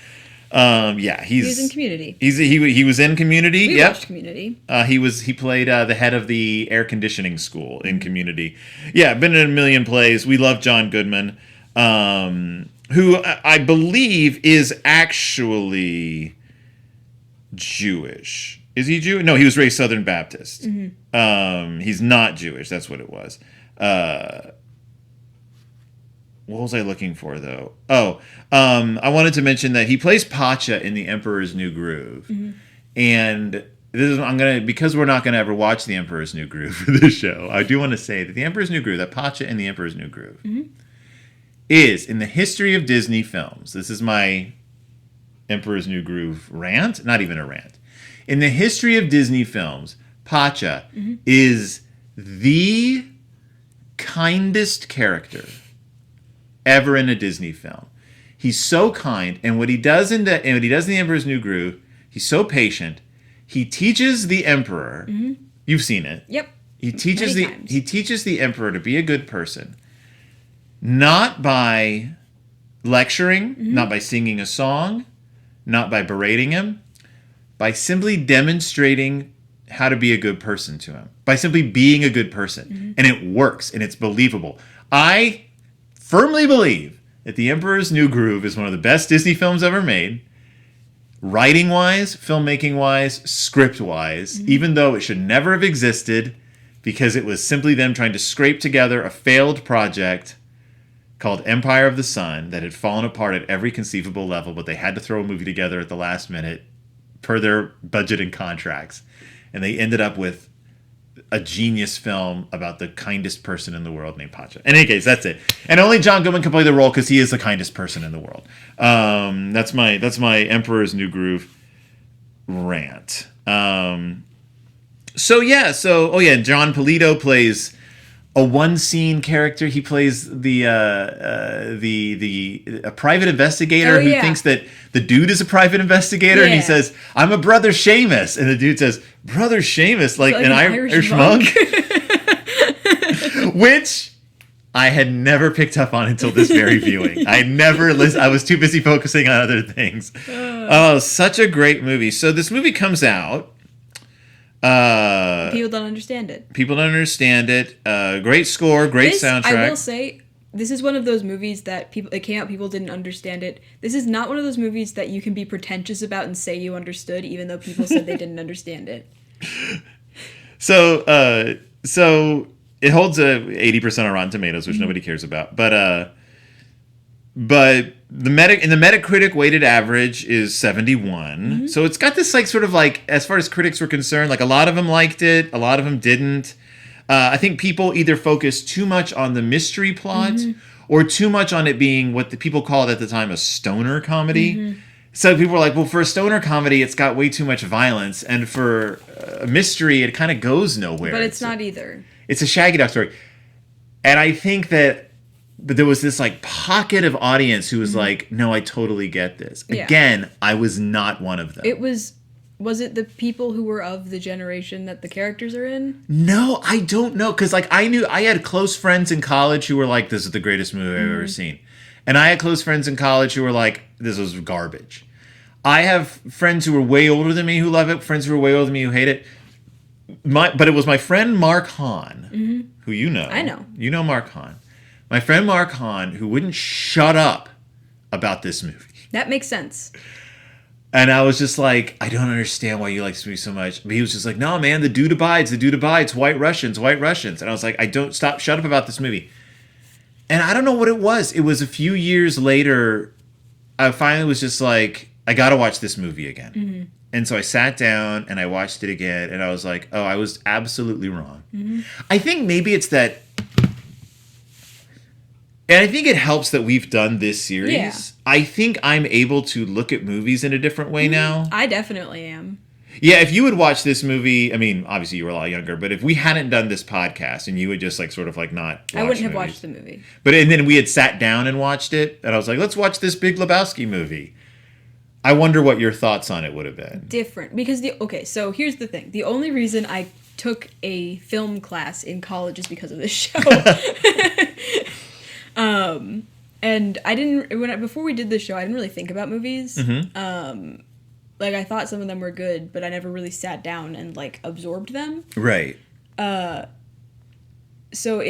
Speaker 1: He was
Speaker 2: in Community.
Speaker 1: He was in Community.
Speaker 2: We watched Community.
Speaker 1: He played the head of the air conditioning school in Community. Yeah, been in a million plays. We love John Goodman, who I believe is actually Jewish. Is he Jewish? No, he was raised Southern Baptist. He's not Jewish. That's what it was. What was I looking for, though? I wanted to mention that he plays Pacha in The Emperor's New Groove. And this is because we're not gonna ever watch The Emperor's New Groove for this show. I do want to say that The Emperor's New Groove, that Pacha in The Emperor's New Groove, is in the history of Disney films. This is my Emperor's New Groove rant. Not even a rant. In the history of Disney films, Pacha is the kindest character ever in a Disney film. He's so kind, and what he does in the Emperor's New Groove, he's so patient. He teaches the Emperor. You've seen it.
Speaker 2: Yep.
Speaker 1: He teaches the Emperor to be a good person, not by lecturing, not by singing a song, not by berating him, by simply demonstrating how to be a good person to him by simply being a good person. And it works, and it's believable. I firmly believe that The Emperor's New Groove is one of the best Disney films ever made. Writing-wise, filmmaking-wise, script-wise, even though it should never have existed because it was simply them trying to scrape together a failed project called Empire of the Sun that had fallen apart at every conceivable level, but they had to throw a movie together at the last minute per their budget and contracts. And they ended up with a genius film about the kindest person in the world named Pacha. In any case, that's it. And only John Goodman can play the role because he is the kindest person in the world. That's my Emperor's New Groove rant. John Polito plays a one-scene character. He plays a private investigator who thinks that the dude is a private investigator, and he says, "I'm a Brother Seamus," and the dude says, "Brother Seamus, like an Irish monk?" Which I had never picked up on until this very viewing. I was too busy focusing on other things. Oh, such a great movie. So this movie comes out.
Speaker 2: People don't understand it.
Speaker 1: Great score, great soundtrack.
Speaker 2: I will say, this is one of those movies that it came out, people didn't understand it. This is not one of those movies that you can be pretentious about and say you understood, even though people said they didn't understand it.
Speaker 1: So it holds a 80% on Rotten Tomatoes, which nobody cares about. But the Metacritic weighted average is 71. So it's got this sort of as far as critics were concerned, a lot of them liked it, a lot of them didn't. I think people either focused too much on the mystery plot or too much on it being what the people called at the time a stoner comedy. So people were like, well, for a stoner comedy, it's got way too much violence. And for a mystery, it kind of goes nowhere.
Speaker 2: But it's not either.
Speaker 1: It's a Shaggy Dog story. And I think that there was this pocket of audience who was like, no, I totally get this.
Speaker 2: Yeah.
Speaker 1: Again, I was not one of them.
Speaker 2: Was it the people who were of the generation that the characters are in?
Speaker 1: No, I don't know. Because I had close friends in college who were like, this is the greatest movie I've ever seen. And I had close friends in college who were like, this was garbage. I have friends who are way older than me who love it, friends who are way older than me who hate it. But it was my friend Mark Hahn, who you know.
Speaker 2: I know.
Speaker 1: You know Mark Hahn. My friend Mark Hahn, who wouldn't shut up about this movie.
Speaker 2: That makes sense.
Speaker 1: And I was just like, I don't understand why you like this movie so much. But he was just like, no, man, the dude abides. White Russians. And I was like, shut up about this movie. And I don't know what it was. It was a few years later, I finally was just like, I got to watch this movie again. And so I sat down and I watched it again. And I was like, oh, I was absolutely wrong. I think maybe it's that. And I think it helps that we've done this series.
Speaker 2: Yeah.
Speaker 1: I think I'm able to look at movies in a different way now.
Speaker 2: I definitely am.
Speaker 1: Yeah, if you would watch this movie, I mean, obviously you were a lot younger, but if we hadn't done this podcast and you would just not watch
Speaker 2: I wouldn't have watched the movie.
Speaker 1: And then we had sat down and watched it, and I was like, let's watch this Big Lebowski movie. I wonder what your thoughts on it would have been.
Speaker 2: Different. Because so here's the thing. The only reason I took a film class in college is because of this show. And I didn't, before we did this show, I didn't really think about movies. I thought some of them were good, but I never really sat down and, absorbed them.
Speaker 1: Right.
Speaker 2: So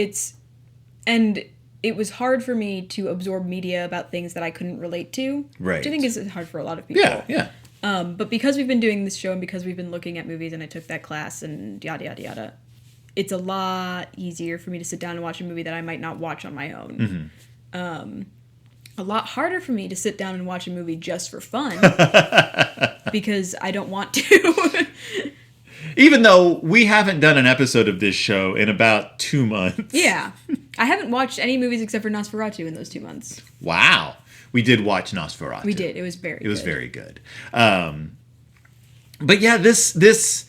Speaker 2: it was hard for me to absorb media about things that I couldn't relate to.
Speaker 1: Right.
Speaker 2: Which I think is hard for a lot of people.
Speaker 1: Yeah.
Speaker 2: But because we've been doing this show and because we've been looking at movies and I took that class and yada, yada, yada, it's a lot easier for me to sit down and watch a movie that I might not watch on my own. A lot harder for me to sit down and watch a movie just for fun because I don't want to.
Speaker 1: Even though we haven't done an episode of this show in about 2 months.
Speaker 2: Yeah. I haven't watched any movies except for Nosferatu in those 2 months.
Speaker 1: Wow. We did watch Nosferatu.
Speaker 2: We did. It was very good.
Speaker 1: It was very good. But yeah, this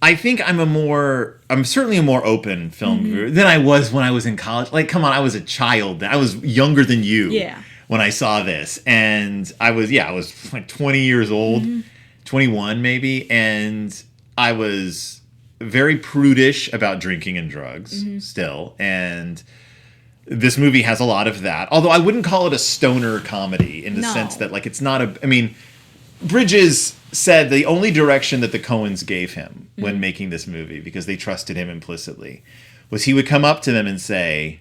Speaker 1: I think I'm certainly a more open film viewer than I was when I was in college. Come on, I was a child. I was younger than you when I saw this. And I was 20 years old, 21 maybe. And I was very prudish about drinking and drugs still. And this movie has a lot of that. Although I wouldn't call it a stoner comedy in the sense that it's not Bridges said the only direction that the Coens gave him when making this movie, because they trusted him implicitly, was he would come up to them and say,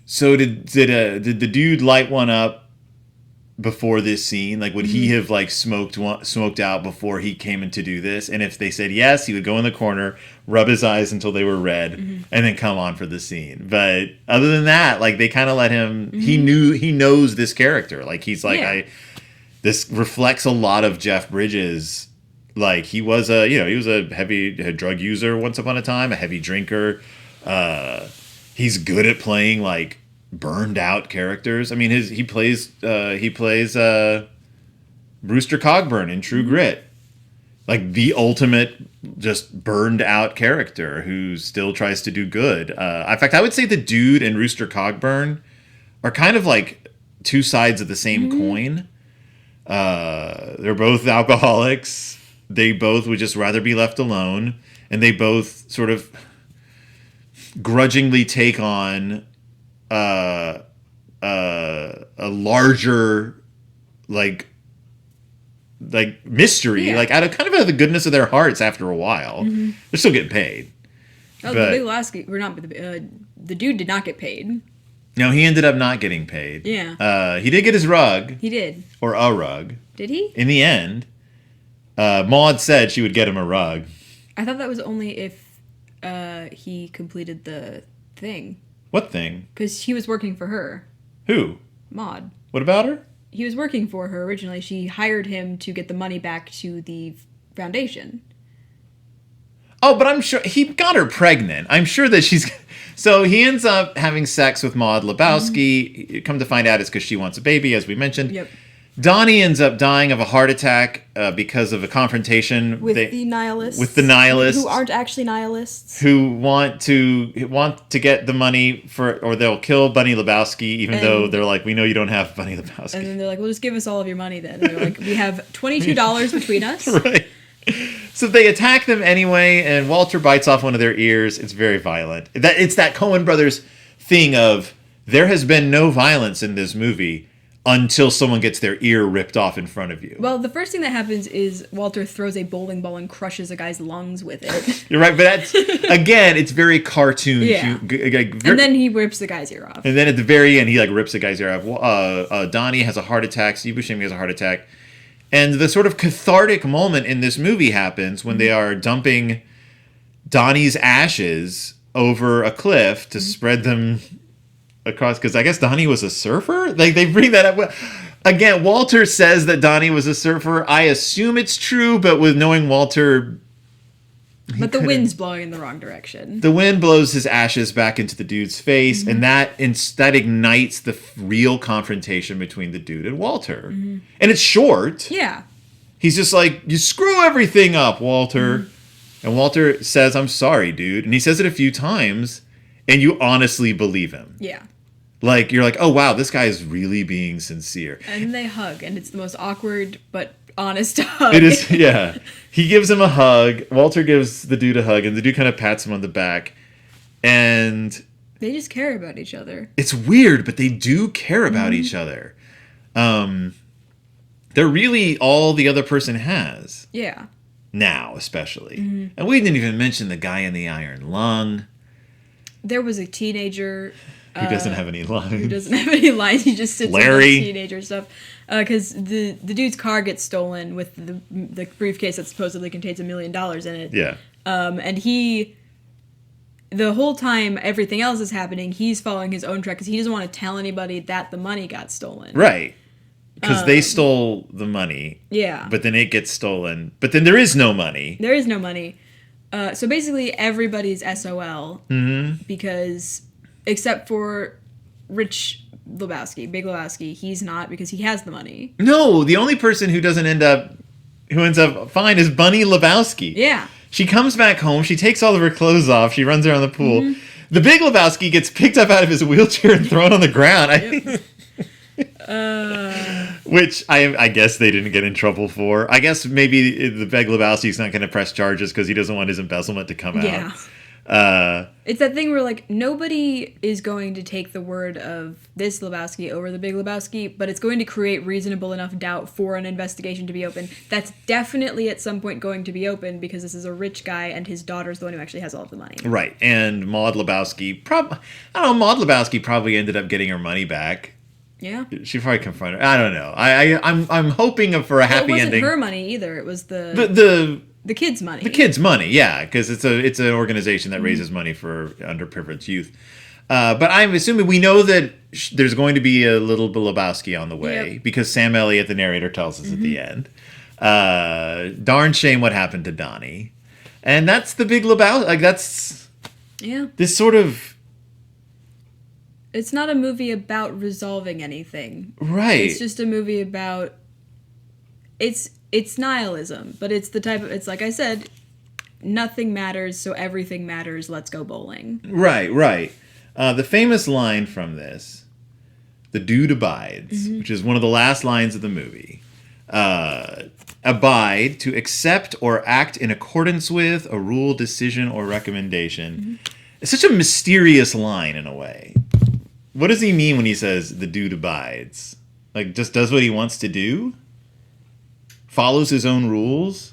Speaker 1: so did the dude light one up before this scene? Like, would he have like smoked out before he came in to do this? And if they said yes, he would go in the corner, rub his eyes until they were red, and then come on for the scene. But other than that, like, they kind of let him. He knows this character. Like, he's like, this reflects a lot of Jeff Bridges. Like, he was a heavy drug user once upon a time, a heavy drinker. He's good at playing like burned out characters. I mean, he plays Brewster Cogburn in True Grit, like the ultimate just burned out character who still tries to do good. In fact, I would say the dude and Brewster Cogburn are kind of like two sides of the same coin. They're both alcoholics. They both would just rather be left alone, and they both sort of grudgingly take on a larger like mystery, like out of the goodness of their hearts. After a while, they're still getting paid.
Speaker 2: Oh, the Big Lebowski, the dude did not get paid.
Speaker 1: No, he ended up not getting paid.
Speaker 2: Yeah,
Speaker 1: he did get his rug.
Speaker 2: He did,
Speaker 1: or a rug.
Speaker 2: Did he?
Speaker 1: In the end, Maud said she would get him a rug.
Speaker 2: I thought that was only if he completed the thing.
Speaker 1: What thing?
Speaker 2: Because he was working for her.
Speaker 1: Who?
Speaker 2: Maud.
Speaker 1: What about her?
Speaker 2: He was working for her originally. She hired him to get the money back to the foundation.
Speaker 1: Oh, but I'm sure he got her pregnant. I'm sure that she's... So he ends up having sex with Maud Lebowski. Come to find out it's because she wants a baby, as we mentioned.
Speaker 2: Yep.
Speaker 1: Donnie ends up dying of a heart attack because of a confrontation
Speaker 2: with the nihilists.
Speaker 1: With the nihilists,
Speaker 2: who aren't actually nihilists,
Speaker 1: who want to get the money or they'll kill Bunny Lebowski, even though they're like, we know you don't have Bunny Lebowski.
Speaker 2: And then they're like, well, just give us all of your money then. And they're like, we have $22 between us.
Speaker 1: Right. So they attack them anyway, and Walter bites off one of their ears. It's very violent. It's that Coen Brothers thing of there has been no violence in this movie until someone gets their ear ripped off in front of you.
Speaker 2: Well, the first thing that happens is Walter throws a bowling ball and crushes a guy's lungs with it.
Speaker 1: You're right, but that's, again, it's very cartoon.
Speaker 2: Yeah. And then he rips the guy's ear off.
Speaker 1: And then at the very end, he like rips the guy's ear off. Donnie has a heart attack. Steve Buscemi has a heart attack. And the sort of cathartic moment in this movie happens when they are dumping Donnie's ashes over a cliff to spread them across, because I guess Donnie was a surfer? Like, they bring that up. Again, Walter says that Donnie was a surfer. I assume it's true, but with knowing Walter...
Speaker 2: But the wind's blowing in the wrong direction.
Speaker 1: The wind blows his ashes back into the dude's face, and that ignites the real confrontation between the dude and Walter. And it's short.
Speaker 2: Yeah.
Speaker 1: He's just like, you screw everything up, Walter. And Walter says, I'm sorry, dude. And he says it a few times, and you honestly believe him.
Speaker 2: Yeah.
Speaker 1: Like, you're like, oh, wow, this guy is really being sincere.
Speaker 2: And then they hug, and it's the most awkward but honest hug.
Speaker 1: It is, yeah. He gives him a hug. Walter gives the dude a hug, and the dude kind of pats him on the back. And...
Speaker 2: they just care about each other.
Speaker 1: It's weird, but they do care about each other. They're really all the other person has.
Speaker 2: Yeah.
Speaker 1: Now, especially. And we didn't even mention the guy in the iron lung.
Speaker 2: There was a teenager...
Speaker 1: who doesn't have any lines.
Speaker 2: Who doesn't have any lines. He just sits
Speaker 1: Larry.
Speaker 2: with the teenager stuff. Because the dude's car gets stolen with the briefcase that supposedly contains $1 million in it.
Speaker 1: Yeah.
Speaker 2: And he... the whole time everything else is happening, he's following his own track because he doesn't want to tell anybody that the money got stolen.
Speaker 1: Right. Because they stole the money.
Speaker 2: Yeah.
Speaker 1: But then it gets stolen. But then there is no money.
Speaker 2: There is no money. So basically everybody's SOL. Because... except for Rich Lebowski, Big Lebowski, he's not because he has the money.
Speaker 1: No, the only person who ends up fine is Bunny Lebowski.
Speaker 2: Yeah.
Speaker 1: She comes back home, she takes all of her clothes off, she runs around the pool. The Big Lebowski gets picked up out of his wheelchair and thrown on the ground. Which I guess they didn't get in trouble for. I guess maybe the Big Lebowski's not going to press charges because he doesn't want his embezzlement to come out.
Speaker 2: It's that thing where, like, nobody is going to take the word of this Lebowski over the Big Lebowski, but it's going to create reasonable enough doubt for an investigation to be open. That's definitely at some point going to be open because this is a rich guy and his daughter's the one who actually has all of the money.
Speaker 1: Right. And Maud Lebowski, Maud Lebowski probably ended up getting her money back.
Speaker 2: Yeah.
Speaker 1: She probably confronted her. I don't know. I'm hoping for a happy ending.
Speaker 2: It wasn't her money either. It was the kids' money.
Speaker 1: The kids' money, yeah, because it's an organization that raises money for underprivileged youth. But I'm assuming we know that there's going to be a little Lebowski on the way because Sam Elliott, the narrator, tells us at the end. Darn shame what happened to Donnie, and that's the Big Lebowski. Like that's this sort of.
Speaker 2: It's not a movie about resolving anything,
Speaker 1: right?
Speaker 2: It's just a movie about it's nihilism, but it's the type of, it's like I said, nothing matters, so everything matters, let's go bowling.
Speaker 1: Right. The famous line from this, the dude abides, which is one of the last lines of the movie. Abide, to accept or act in accordance with a rule, decision, or recommendation. It's such a mysterious line in a way. What does he mean when he says the dude abides? Like, just does what he wants to do? Follows his own rules?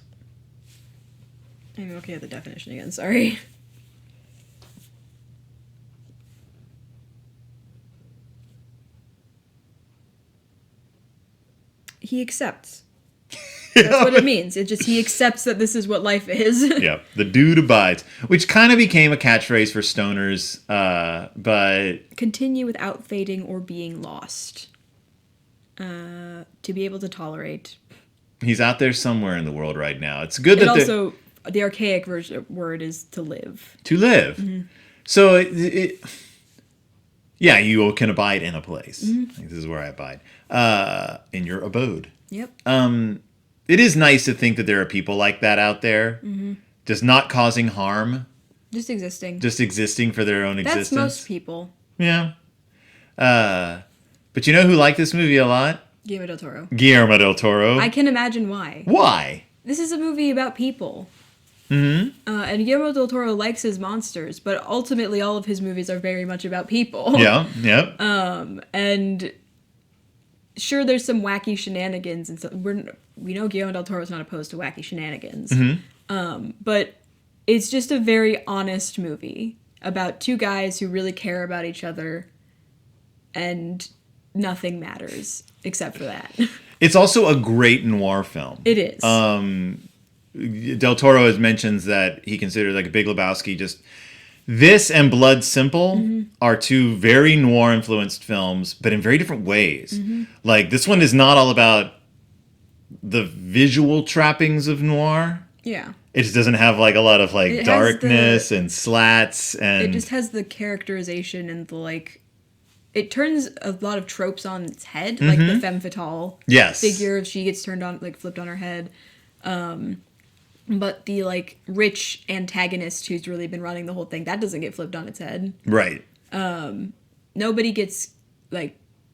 Speaker 2: I'm looking at the definition again, sorry. He accepts. That's what it means. It just, he accepts that this is what life is.
Speaker 1: Yeah, the dude abides, which kind of became a catchphrase for stoners, but...
Speaker 2: Continue without fading or being lost. To be able to tolerate.
Speaker 1: He's out there somewhere in the world right now. It's good that
Speaker 2: also, the archaic word is to live.
Speaker 1: To live. So, yeah, you can abide in a place. Like, this is where I abide. In your abode.
Speaker 2: Yep.
Speaker 1: It is nice to think that there are people like that out there, just not causing harm.
Speaker 2: Just existing.
Speaker 1: Just existing for their own existence.
Speaker 2: That's most people.
Speaker 1: Yeah. But you know who liked this movie a lot? Guillermo del Toro.
Speaker 2: I can imagine why.
Speaker 1: Why?
Speaker 2: This is a movie about people. And Guillermo del Toro likes his monsters, but ultimately all of his movies are very much about people.
Speaker 1: Yeah, yep.
Speaker 2: And sure, there's some wacky shenanigans, and so we know Guillermo del Toro is not opposed to wacky shenanigans. But it's just a very honest movie about two guys who really care about each other, and nothing matters except for that.
Speaker 1: It's also a great noir film.
Speaker 2: It is.
Speaker 1: Del Toro has mentions that he considers like a Big Lebowski. Just this and Blood Simple are two very noir influenced films, but in very different ways. Like this one is not all about the visual trappings of noir.
Speaker 2: Yeah.
Speaker 1: It just doesn't have like a lot of like darkness and slats, and
Speaker 2: it just has the characterization and the like. It turns a lot of tropes on its head, like the femme fatale figure. She gets turned on, like flipped on her head. But the like rich antagonist who's really been running the whole thing, that doesn't get flipped on its head.
Speaker 1: Right.
Speaker 2: Nobody gets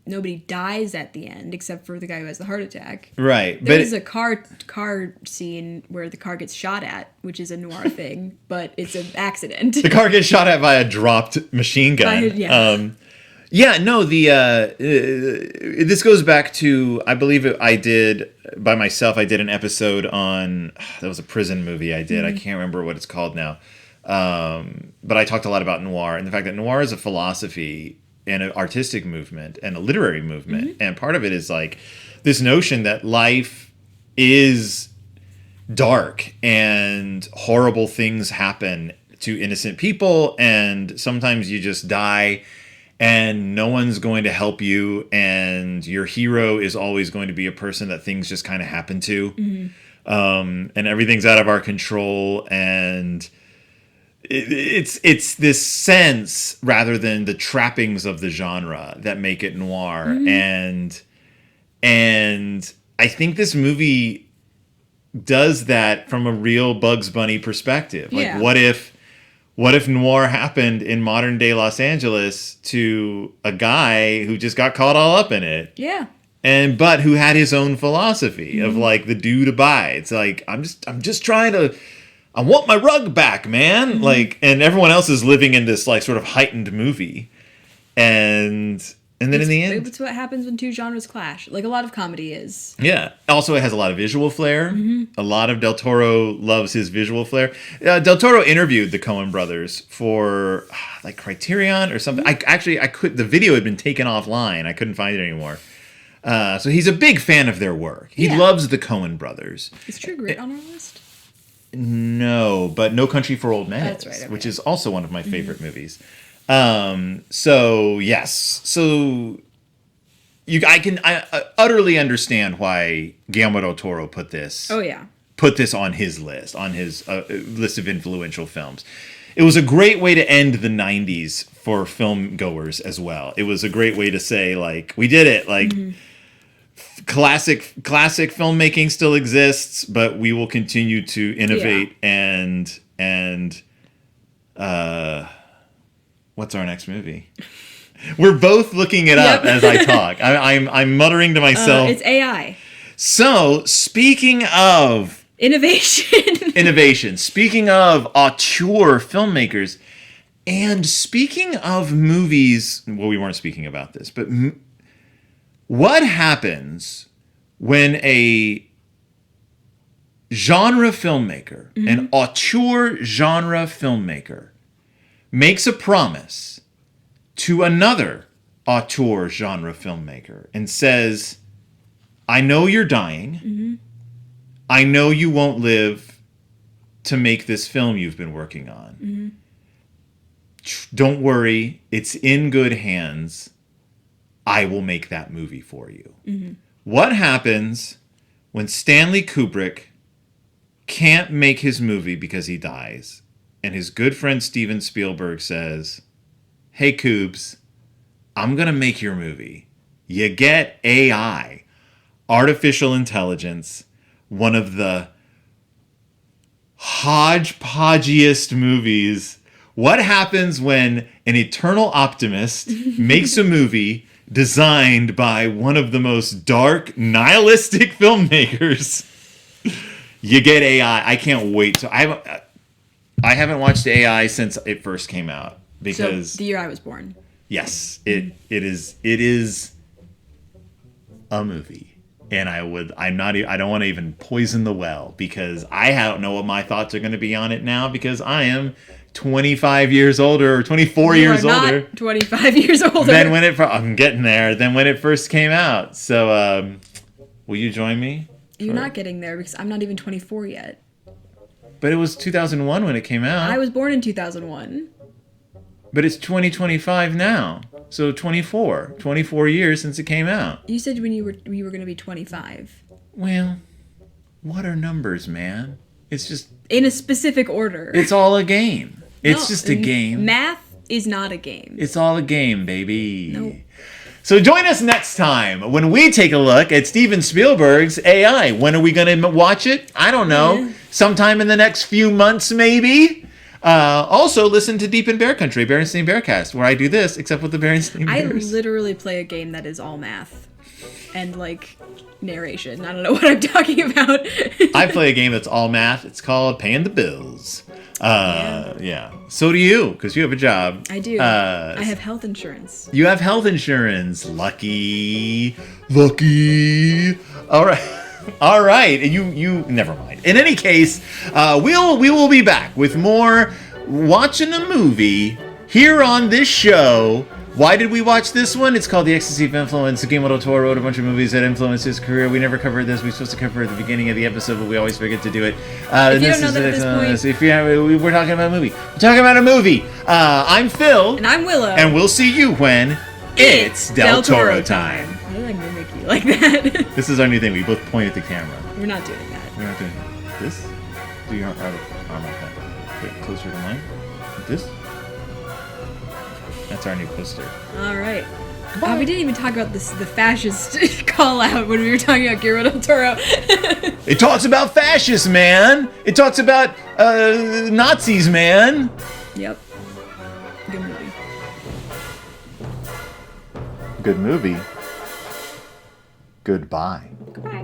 Speaker 2: nobody dies at the end except for the guy who has the heart attack.
Speaker 1: Right.
Speaker 2: There's a car scene where the car gets shot at, which is a noir thing, but it's an accident.
Speaker 1: The car gets shot at by a dropped machine gun. Yeah, no, this goes back to, I believe I did, by myself, I did an episode on, that was a prison movie I did. I can't remember what it's called now. But I talked a lot about noir and the fact that noir is a philosophy and an artistic movement and a literary movement. And part of it is like this notion that life is dark and horrible things happen to innocent people, and sometimes you just die and no one's going to help you, and your hero is always going to be a person that things just kind of happen to. And everything's out of our control, and it's this sense rather than the trappings of the genre that make it noir. And I think this movie does that from a real Bugs Bunny perspective. Like, what if noir happened in modern day Los Angeles to a guy who just got caught all up in it?
Speaker 2: Yeah.
Speaker 1: But who had his own philosophy of like the dude abides. Like, I'm just trying to I want my rug back, man. Like, and everyone else is living in this like sort of heightened movie, and then in the end,
Speaker 2: it's what happens when two genres clash, like a lot of comedy is.
Speaker 1: Yeah. Also, it has a lot of visual flair. A lot of Del Toro loves his visual flair. Del Toro interviewed the Coen brothers for like Criterion or something. I could. The video had been taken offline. I couldn't find it anymore. So he's a big fan of their work. He loves the Coen brothers.
Speaker 2: Is True Grit on our list?
Speaker 1: No, but No Country for Old Men,
Speaker 2: That's right, okay.
Speaker 1: which is also one of my favorite movies. So yes, so I utterly understand why Guillermo del Toro put this on his list, list of influential films. It was a great way to end the 90s for film goers as well. It was a great way to say, like, we did it. Like, classic filmmaking still exists, but we will continue to innovate and what's our next movie? We're both looking it up as I talk. I'm muttering to myself.
Speaker 2: It's AI.
Speaker 1: So, speaking of innovation. Speaking of auteur filmmakers, and speaking of movies, well, we weren't speaking about this, but what happens when a genre filmmaker, an auteur genre filmmaker, makes a promise to another auteur genre filmmaker and says, I know you're dying. I know you won't live to make this film you've been working on. Don't worry. It's in good hands. I will make that movie for you. What happens when Stanley Kubrick can't make his movie because he dies, and his good friend Steven Spielberg says, hey, Coobs, I'm going to make your movie. You get AI, artificial intelligence, one of the hodgepodgeiest movies. What happens when an eternal optimist makes a movie designed by one of the most dark, nihilistic filmmakers? You get AI. I can't wait. So I haven't watched AI since it first came out, because
Speaker 2: So the year I was born.
Speaker 1: Yes, it is a movie. And I don't want to even poison the well, because I don't know what my thoughts are going to be on it now, because I am 25 years older, or 24 years older.
Speaker 2: 25 years older.
Speaker 1: I'm getting there. Than when it first came out. So, will you join me?
Speaker 2: You're not getting there, because I'm not even 24 yet.
Speaker 1: But it was 2001 when it came out.
Speaker 2: I was born in 2001.
Speaker 1: But it's 2025 now. So 24 years since it came out.
Speaker 2: You said when you were going to be 25.
Speaker 1: Well, what are numbers, man? It's just
Speaker 2: in a specific order.
Speaker 1: It's all a game. It's just a game.
Speaker 2: Math is not a game.
Speaker 1: It's all a game, baby.
Speaker 2: Nope.
Speaker 1: So join us next time when we take a look at Steven Spielberg's AI. When are we going to watch it? I don't know. Sometime in the next few months, maybe. Also, listen to Deep in Bear Country, Berenstain Bearcast, where I do this, except with the Berenstain Bears.
Speaker 2: I literally play a game that is all math and, like, narration. I don't know what I'm talking about.
Speaker 1: I play a game that's all math. It's called Paying the Bills. Yeah. So do you, because you have a job.
Speaker 2: I do. I have health insurance.
Speaker 1: You have health insurance. Lucky. All right. All right, you never mind. In any case, we will be back with more watching a movie here on this show. Why did we watch this one? It's called The Ecstasy of Influence. Guillermo del Toro wrote a bunch of movies that influenced his career. We never covered this. We were supposed to cover it at the beginning of the episode, but we always forget to do it.
Speaker 2: If you don't know that at this point,
Speaker 1: we're talking about a movie. We're talking about a movie. I'm Phil.
Speaker 2: And I'm Willow.
Speaker 1: And we'll see you when it's Del Toro time.
Speaker 2: I like mimic you like that.
Speaker 1: This is our new thing. We both point at the camera.
Speaker 2: We're not doing that.
Speaker 1: We're not doing this. Do your arm like that. Wait, closer to mine. Like this. That's our new poster.
Speaker 2: All right. We didn't even talk about the fascist call out when we were talking about Guillermo del Toro.
Speaker 1: It talks about fascists, man. It talks about Nazis, man.
Speaker 2: Yep. Good movie.
Speaker 1: Good movie. Goodbye.
Speaker 2: Goodbye.